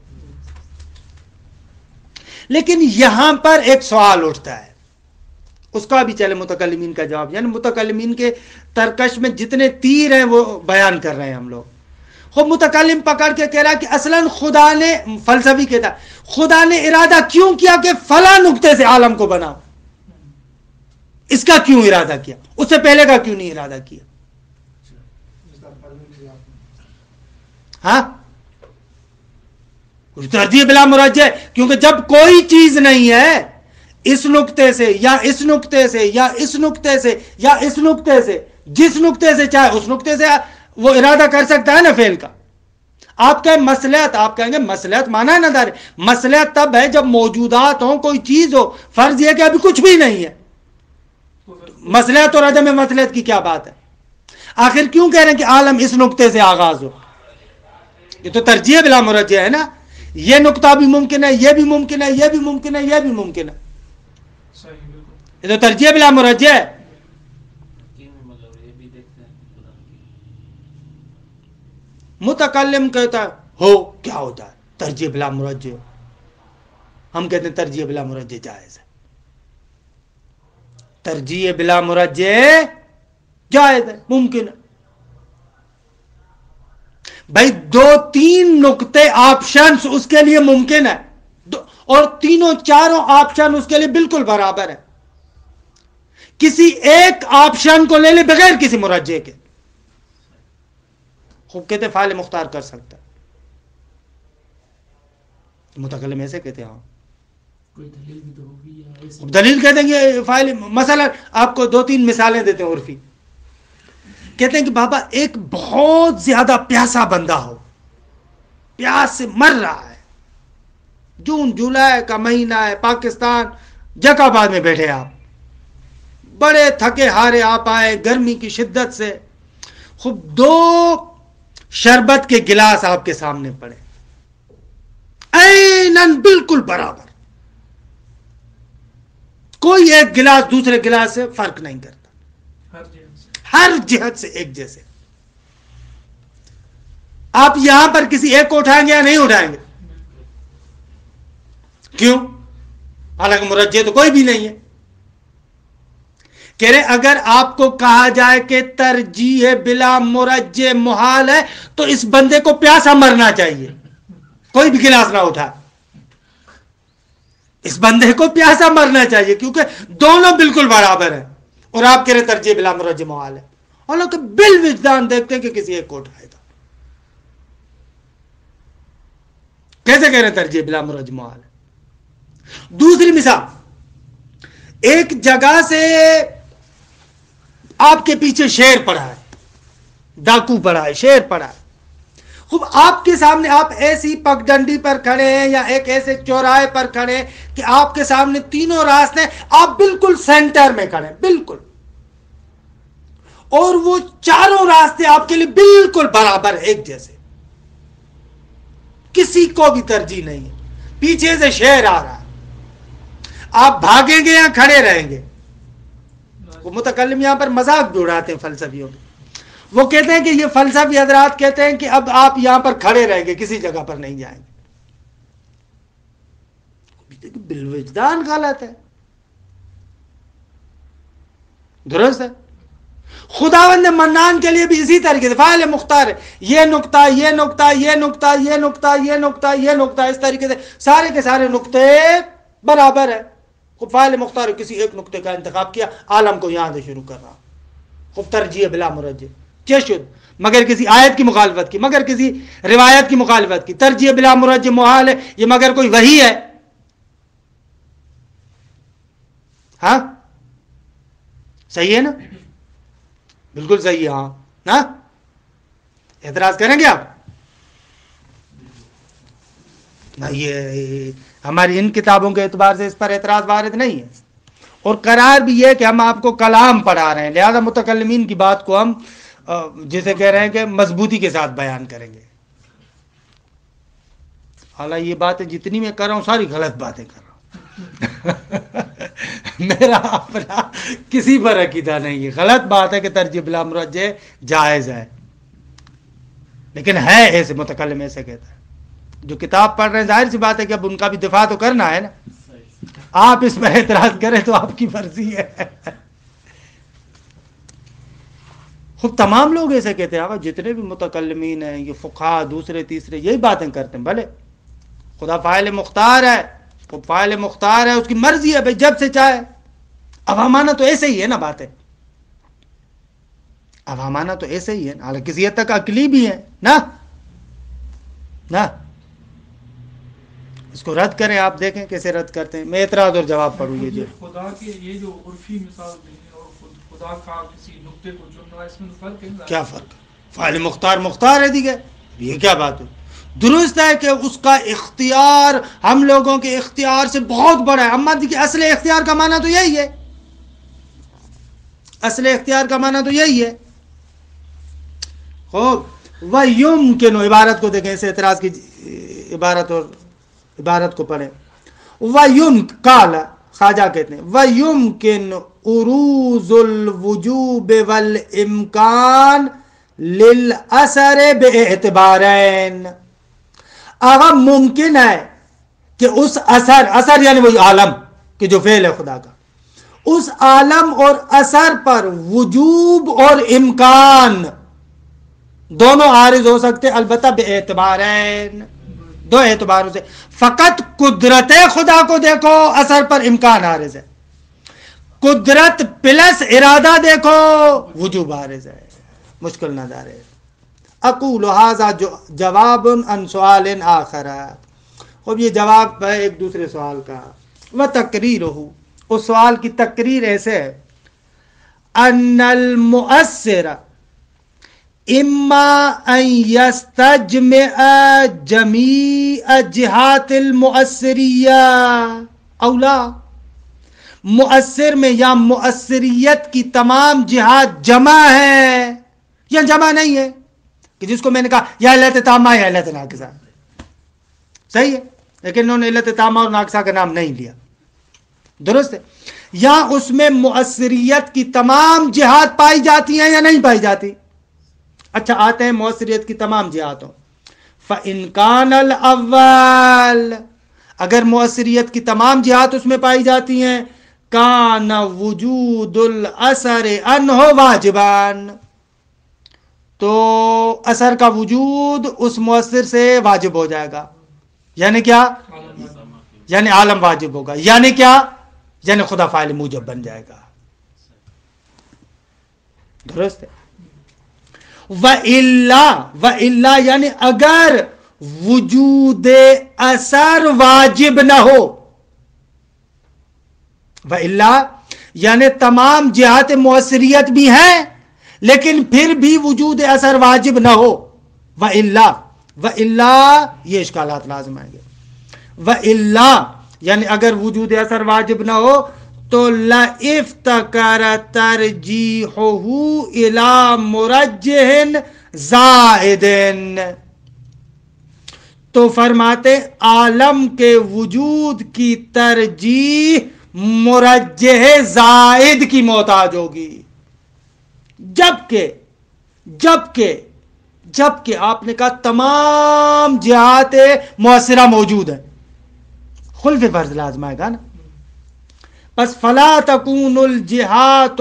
لیکن یہاں پر ایک سوال اٹھتا ہے، اس کا بھی چلے متکلمین کا جواب، یعنی متکلمین کے ترکش میں جتنے تیر ہیں وہ بیان کر رہے ہیں ہم لوگ۔ خود متکلم پکڑ کے کہہ رہا کہ اصلاً خدا نے، فلسفی کہتا خدا نے ارادہ کیوں کیا کہ فلاں نقطے سے عالم کو بناؤ، اس کا کیوں ارادہ کیا، اس سے پہلے کا کیوں نہیں ارادہ کیا؟ ہاں ترجیح بلا مرجع، کیونکہ جب کوئی چیز نہیں ہے اس نقطے سے یا اس نقطے سے یا اس نقطے سے یا اس نقطے سے، جس نقطے سے چاہے اس نقطے سے وہ ارادہ کر سکتا ہے نا فعل کا۔ آپ کہیں مصلحت، آپ کہیں گے مصلحت مانا نہ دار، مصلحت تب ہے جب موجودات ہوں، کوئی چیز ہو، فرض یہ کہ ابھی کچھ بھی نہیں ہے، مصلحت اور عدم مصلحت کی کیا بات ہے؟ آخر کیوں کہہ رہے ہیں کہ عالم اس نقطے سے آغاز ہو؟ یہ تو ترجیح بلا مرجع ہے نا، یہ نقطہ بھی ممکن ہے، یہ بھی ممکن ہے، یہ بھی ممکن ہے، یہ بھی ممکن ہے، یہ تو ترجیح بلا مرجع ہے۔ متکلم کہتا ہے ہو کیا ہوتا ہے ترجیح بلا مرجع، ہم کہتے ہیں ترجیح بلا مرجع جائز ہے، ترجیح بلا مرجع جائز ہے، ممکن ہے۔ بھائی 2-3 نقطے آپشنز اس کے لیے ممکن ہے، اور تینوں چاروں آپشن اس کے لیے بالکل برابر ہے، کسی ایک آپشن کو لے لے بغیر کسی مرجع کے، خوب کہتے فعال مختار کر سکتا ہے، متکلم ایسے کہتے ہیں۔ ہاں کوئی دلیل بھی تو ہوگی یا ایسے؟ دلیل کہتے ہیں کہ فاعل، مثلا آپ کو 2-3 مثالیں دیتے ہیں عرفی، کہتے ہیں کہ بابا ایک بہت زیادہ پیاسا بندہ ہو، پیاس سے مر رہا ہے، جون جولائی کا مہینہ ہے، پاکستان جیک آباد میں بیٹھے آپ، بڑے تھکے ہارے آپ آئے گرمی کی شدت سے، خوب 2 شربت کے گلاس آپ کے سامنے پڑے، عیناً بالکل برابر، کوئی ایک گلاس دوسرے گلاس سے فرق نہیں کرتا، ہر جہت سے ایک جیسے، آپ یہاں پر کسی ایک کو اٹھائیں گے یا نہیں اٹھائیں گے؟ کیوں؟ حالانکہ مرجع تو کوئی بھی نہیں ہے۔ کہہ رہے اگر آپ کو کہا جائے کہ ترجیح بلا مرجع محال ہے تو اس بندے کو پیاسا مرنا چاہیے، کوئی بھی گلاس نہ اٹھا، اس بندے کو پیاسا مرنا چاہیے، کیونکہ دونوں بالکل برابر ہیں، اور آپ کہہ رہے ترجیح بلا مرجع محال ہے، حالانکہ بالوجدان دیکھتے ہیں کہ کسی ایک کو اٹھائے گا، کیسے کہہ رہے ترجیح بلا مرجع محال ہے؟ دوسری مثال، ایک جگہ سے آپ کے پیچھے شیر پڑا ہے، ڈاکو پڑا ہے، شیر پڑا ہے، خوب آپ کے سامنے، آپ ایسی پگڈنڈی پر کھڑے ہیں یا ایک ایسے چوراہے پر کھڑے ہیں کہ آپ کے سامنے تینوں راستے، آپ بالکل سینٹر میں کھڑے ہیں، بالکل، اور وہ چاروں راستے آپ کے لیے بالکل برابر ایک جیسے، کسی کو بھی ترجیح نہیں ہے، پیچھے سے شیر آ رہا ہے، آپ بھاگیں گے یا کھڑے رہیں گے؟ وہ متکلم یہاں پر مذاق بھی اڑاتے ہیں فلسفیوں کے، وہ کہتے ہیں کہ یہ فلسفی حضرات کہتے ہیں کہ اب آپ یہاں پر کھڑے رہیں گے، کسی جگہ پر نہیں جائیں گے، بالوجدان غلط ہے، درست ہے۔ خداوند نے منان کے لیے بھی اسی طریقے سے فاعل مختار ہے، یہ نقطہ یہ نقطہ یہ نقطہ یہ نقطہ یہ نقطہ یہ نقطہ، اس طریقے سے سارے کے سارے نقطے برابر ہے. خوب فاعل مختار کسی ایک نقطے کا انتخاب کیا، عالم کو یہاں سے شروع کر رہا. خوب ترجیح بلا مرجع چشد، مگر کسی آیت کی مخالفت کی، مگر کسی روایت کی مخالفت کی. ترجیح بلا مرجع محال ہے، یہ مگر کوئی وحی ہے. ہاں صحیح ہے نا، بالکل صحیح ہے. ہاں نا، اعتراض کریں گے آپ؟ یہ ہماری ان کتابوں کے اعتبار سے اس پر اعتراض وارد نہیں ہے. اور قرار بھی یہ کہ ہم آپ کو کلام پڑھا رہے ہیں، لہذا متکلمین کی بات کو ہم جسے کہہ رہے ہیں کہ مضبوطی کے ساتھ بیان کریں گے. حالانکہ یہ باتیں جتنی میں کر رہا ہوں ساری غلط باتیں کر رہا ہوں. میرا اپنا کسی پر عقیدہ نہیں ہے. غلط بات ہے کہ ترجیح بلا مرجع جائز ہے، لیکن ہے ایسے متکلم ایسے کہتا ہے. جو کتاب پڑھ رہے ہیں ظاہر سی بات ہے کہ اب ان کا بھی دفاع تو کرنا ہے نا. آپ اس پر اعتراض کریں تو آپ کی مرضی ہے. خود تمام لوگ ایسے کہتے ہیں، جتنے بھی متکلمین ہیں، یہ فقہا دوسرے تیسرے یہی باتیں کرتے ہیں. بھلے خدا فاعل مختار ہے، وہ فاعل مختار ہے، اس کی مرضی ہے بھائی جب سے چاہے. اب ہمانا تو ایسے ہی ہے نا باتیں، اب ہمانا تو ایسے ہی ہے نا، حالانکہ کسی حد تک عقلی بھی ہے نا. اس کو رد کریں، آپ دیکھیں کیسے رد کرتے ہیں. میں اعتراض اور جواب پڑھوں گی. جی خدا کے یہ جو عرفی مثال دی ہے اور خدا کا کسی نقطے کو چننا، اس میں فرق ہے. کیا فرق؟ فاعل مختار مختار ہے دیگه، یہ کیا بات ہے؟ درست ہے کہ اس کا اختیار ہم لوگوں کے اختیار سے بہت بڑا ہے. اما دیکھیے اصل اختیار کا معنی تو یہی ہے، اصل اختیار کا معنی تو یہی ہے. خوب وَيُمْكِنُ عبارت کو دیکھیں، اسے اعتراض کی عبارت اور عبارت کو پڑھیں. قال خواجہ کہتے ہیں وَيُمْكِنُ عُرُوزُ الْوُجُوبِ وَالْإِمْكَانِ لِلْأَثَرِ بِاعْتِبَارَيْن. اگر ممکن ہے کہ اس اثر یعنی وہی عالم کہ جو فعل ہے خدا کا، اس عالم اور اثر پر وجوب اور امکان دونوں عارض ہو سکتے، البتہ باعتبارین، دو اعتباروں سے. فقط قدرت خدا کو دیکھو، اثر پر امکان عارض ہے. قدرت پلس ارادہ دیکھو، وجوب عارض ہے. مشکل نظر ہے. اقول ھذا جواب عن سؤال آخر. اب یہ جواب ہے ایک دوسرے سوال کا. وتقریرہ، اس سوال کی تقریر ایسے ہے ان المؤثر اما ان یستجمع جمیع جہات المؤثریہ او لا. مؤثر میں یا مؤثریت کی تمام جہات جمع ہے یا جمع نہیں ہے، کہ جس کو میں نے کہا یا علت تامہ یا علت ناقصہ، صحیح ہے، لیکن انہوں نے علت تامہ اور ناقصہ کا نام نہیں لیا. درست ہے. یا اس میں مؤثریت کی تمام جہات پائی جاتی ہیں یا نہیں پائی جاتی. اچھا آتے ہیں مؤثریت کی تمام جہاتوں. فَإِنْ كَانَ الْأَوَّلِ، اگر مؤثریت کی تمام جہات اس میں پائی جاتی ہیں، كَانَ وُجُودُ الْأَثَرِ عَنْهُ وَاجِبًا، تو اثر کا وجود اس مؤثر سے واجب ہو جائے گا. یعنی کیا؟ یعنی عالم واجب ہوگا. یعنی کیا؟ یعنی خدا فاعل موجب بن جائے گا. درست ہے. وَإِلَّا یعنی اگر وجود اثر واجب نہ ہو، وَإِلَّا یعنی تمام جہات مؤثریت بھی ہیں لیکن پھر بھی وجود اثر واجب نہ ہو. وَإِلَّا یہ اشکالات لازم آئیں گے. وَإِلَّا یعنی اگر وجود اثر واجب نہ ہو تو لَإِفْتَقَرَ تَرْجِيحُهُ إِلَى مُرَجِّحٍ زَائِدٍ، تو فرماتے عالم کے وجود کی ترجیح مرجح زائد کی محتاج ہوگی. جبکہ آپ نے کہا تمام جہات مؤثرہ موجود ہیں، خلف فرض لازم آئے گا نا. بس فلا تکون الجہات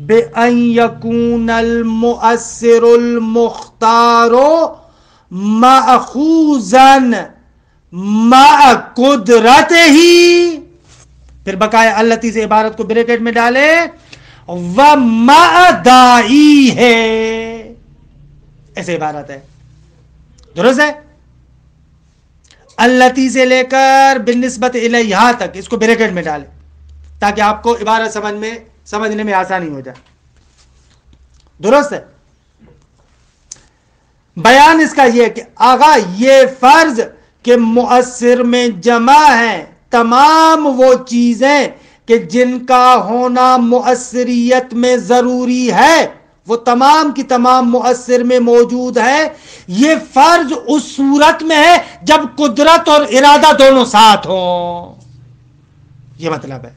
بأن يكون المؤثر المختار مأخوذا مع قدرته، پھر بقایا التی سے عبارت کو بریکٹ میں ڈالے، ومع دائی ہے، ایسے عبارت ہے، درست ہے؟ التی سے لے کر بالنسبت الیہا تک اس کو بریکٹ میں ڈالے تاکہ آپ کو عبارت سمجھنے میں آسانی ہو جائے، درست ہے؟ بیان اس کا یہ کہ آغا یہ فرض کہ مؤثر میں جمع ہیں تمام وہ چیزیں کہ جن کا ہونا مؤثریت میں ضروری ہے، وہ تمام کی تمام مؤثر میں موجود ہے، یہ فرض اس صورت میں ہے جب قدرت اور ارادہ دونوں ساتھ ہوں، یہ مطلب ہے۔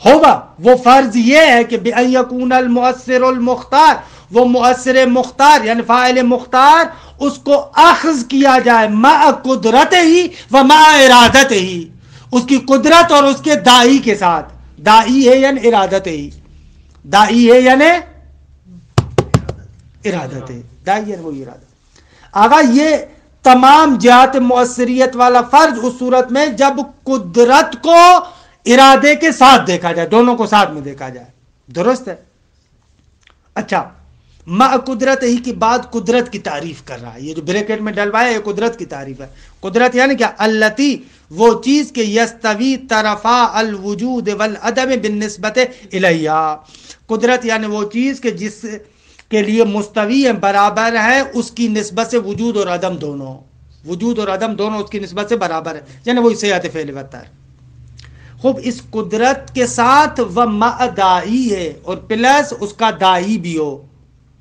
ہوگا وہ فرض یہ ہے کہ بأن یکون المؤثر المختار، وہ مؤثر مختار یعنی فاعل مختار اس کو اخذ کیا جائے مع قدرت ہی و مع ارادت ہی، اس کی قدرت اور اس کے دائی کے ساتھ، دائی ہے یعنی ارادت ہی، دائی ہے یعنی ارادت ہے، دائی یعنی وہی ارادت۔ آگا یہ تمام جہات مؤثریت والا فرض اس صورت میں جب قدرت کو ارادے کے ساتھ دیکھا جائے، دونوں کو ساتھ میں دیکھا جائے، درست ہے؟ اچھا، مع قدرت ہی کی بعد قدرت کی تعریف کر رہا ہے، یہ جو بریکٹ میں ڈلوایا یہ قدرت کی تعریف ہے۔ قدرت یعنی کیا؟ التی، وہ چیز کہ یستوی طرفا الوجود والعدم بالنسبت الیہا، قدرت یعنی وہ چیز کہ جس کے لیے مستوی ہے، برابر ہے اس کی نسبت سے وجود اور عدم دونوں، وجود اور عدم دونوں اس کی نسبت سے برابر ہے، یعنی وہی صحت فعل ہوتا ہے۔ خوب، اس قدرت کے ساتھ وہ مع دائی ہے اور پلس اس کا دائی بھی ہو،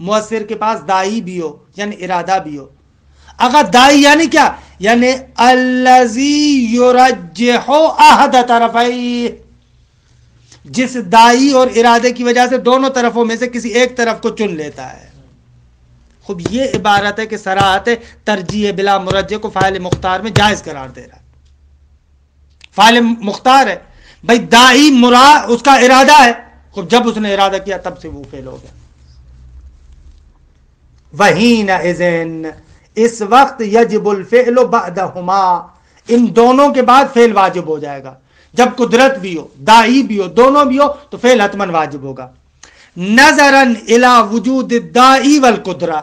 مؤثر کے پاس دائی بھی ہو یعنی ارادہ بھی ہو۔ اگر دائی یعنی کیا؟ یعنی الذی یرجح احد طرفی، جس دائی اور ارادے کی وجہ سے دونوں طرفوں میں سے کسی ایک طرف کو چن لیتا ہے۔ خوب، یہ عبارت ہے کہ صراحت ترجیح بلا مرجح کو فاعل مختار میں جائز قرار دے رہا ہے۔ فاعل مختار ہے بھائی، دائی مراد اس کا ارادہ ہے، خوب جب اس نے ارادہ کیا تب سے وہ فعل ہو گیا۔ وَحِينَئِذٍ، اس وقت یجب الفعل بعدہما، ان دونوں کے بعد فعل واجب ہو جائے گا۔ جب قدرت بھی ہو، دائی بھی ہو، دونوں بھی ہو تو فعل حتماً واجب ہوگا۔ نظراً الی وجود الدائی والقدرہ،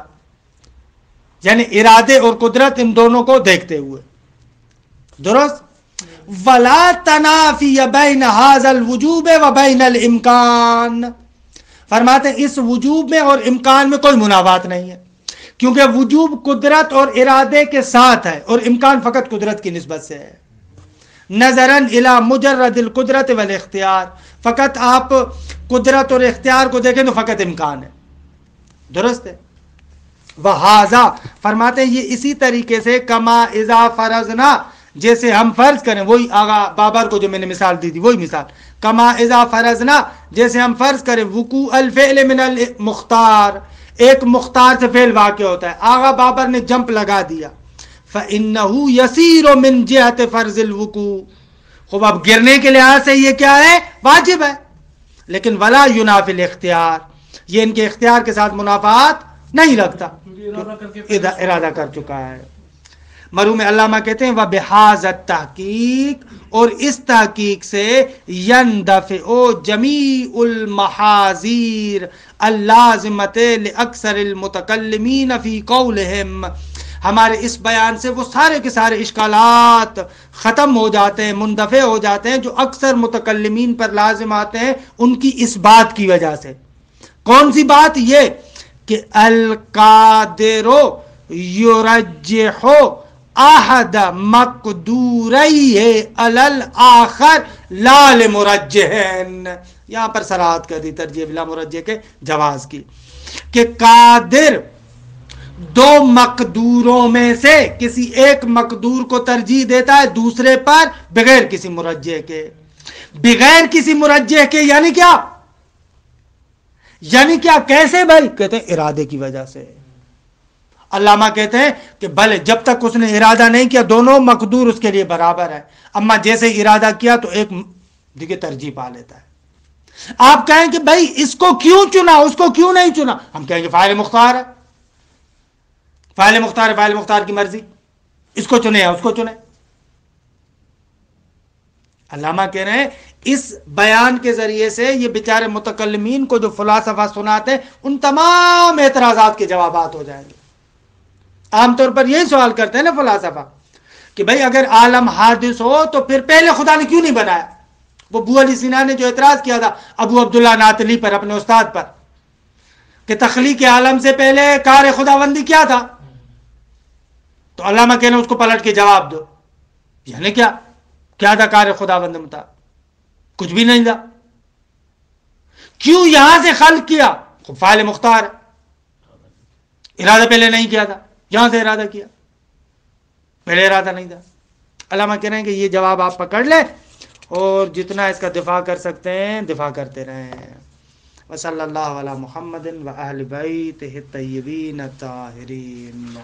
یعنی ارادے اور قدرت ان دونوں کو دیکھتے ہوئے، درست؟ ولا تنافی بین ھذا الوجوب و بین الامکان، فرماتے ہیں اس وجوب میں اور امکان میں کوئی منافات نہیں ہے، کیونکہ وجوب قدرت اور ارادے کے ساتھ ہے اور امکان فقط قدرت کی نسبت سے ہے۔ نظراً الی مجرد القدرت والاختیار، فقط آپ قدرت اور اختیار کو دیکھیں تو فقط امکان ہے، درست ہے؟ وہذا، فرماتے ہیں یہ اسی طریقے سے کما اذا فرضنا، جیسے ہم فرض کریں، وہی آغا بابر کو جو میں نے مثال دی تھی وہی مثال، کما اذا فرضنا، جیسے ہم فرض کریں وقوع الفعل من المختار، ایک مختار سے فعل واقع ہوتا ہے، آغا بابر نے جمپ لگا دیا، فإنه يسير من جهة فرض الوقوع، خوب اب گرنے کے لحاظ سے یہ کیا ہے؟ واجب ہے، لیکن ولا ينافي الاختیار، یہ ان کے اختیار کے ساتھ منافات نہیں رکھتا، ارادہ کر چکا ہے۔ مرحوم علامہ کہتے ہیں وَبِحَاذَا التحقیق، اور اس تحقیق سے يَنْدَفِعُ جَمِيعُ الْمَحَاذِيرِ اللَّازِمَةِ لِأَكْثَرِ الْمُتَكَلِّمِينَ فِي قَوْلِهِمْ، ہمارے اس بیان سے وہ سارے کے سارے اشکالات ختم ہو جاتے ہیں، مندفع ہو جاتے ہیں جو اکثر متکلمین پر لازم آتے ہیں ان کی اس بات کی وجہ سے۔ کون سی بات؟ یہ کہ القادر یرجح احد مقدوریہ علی الاخر لا لمرجحین، یہاں پر صراحت کر دی ترجیح بلا مرجح کے جواز کی، کہ قادر دو مقدوروں میں سے کسی ایک مقدور کو ترجیح دیتا ہے دوسرے پر بغیر کسی مرجح کے۔ بغیر کسی مرجح کے یعنی کیا؟ یعنی کیا؟ کیسے بھائی؟ کہتے ہیں ارادے کی وجہ سے۔ علامہ کہتے ہیں کہ بھلے جب تک اس نے ارادہ نہیں کیا دونوں مقدور اس کے لیے برابر ہے، اما جیسے ارادہ کیا تو ایک دیکھیں ترجیح پا لیتا ہے۔ آپ کہیں کہ بھائی اس کو کیوں چنا, اس کو کیوں نہیں چنا, ہم کہیں گے فاعل مختار ہے, فاعل مختار ہے, فاعل مختار کی مرضی, اس کو چنے یا اس کو چنے. علامہ کہہ رہے ہیں اس بیان کے ذریعے سے یہ بیچارے متکلمین کو جو فلاسفہ سناتے ہیں ان تمام اعتراضات کے جوابات ہو جائیں گے. عام طور پر یہی سوال کرتے ہیں نا فلاسفہ کہ بھائی اگر عالم حادث ہو تو پھر پہلے خدا نے کیوں نہیں بنایا. وہ ابو علی سینا نے جو اعتراض کیا تھا ابو عبداللہ ناتلی پر, اپنے استاد پر, کہ تخلیق عالم سے پہلے کار خداوندی کیا تھا, تو علامہ کہنے اس کو پلٹ کے جواب دو, یعنی کیا تھا کار خداوند متا, کچھ بھی نہیں تھا. کیوں یہاں سے خلق کیا, فاعل مختار, ارادہ پہلے نہیں کیا تھا, یہاں سے ارادہ کیا, پہلے ارادہ نہیں تھا. علامہ کہہ رہے ہیں کہ یہ جواب آپ پکڑ لیں اور جتنا اس کا دفاع کر سکتے ہیں دفاع کرتے رہیں. وصلی اللہ علی محمد و اہل بیتہ الطیبین الطاہرین.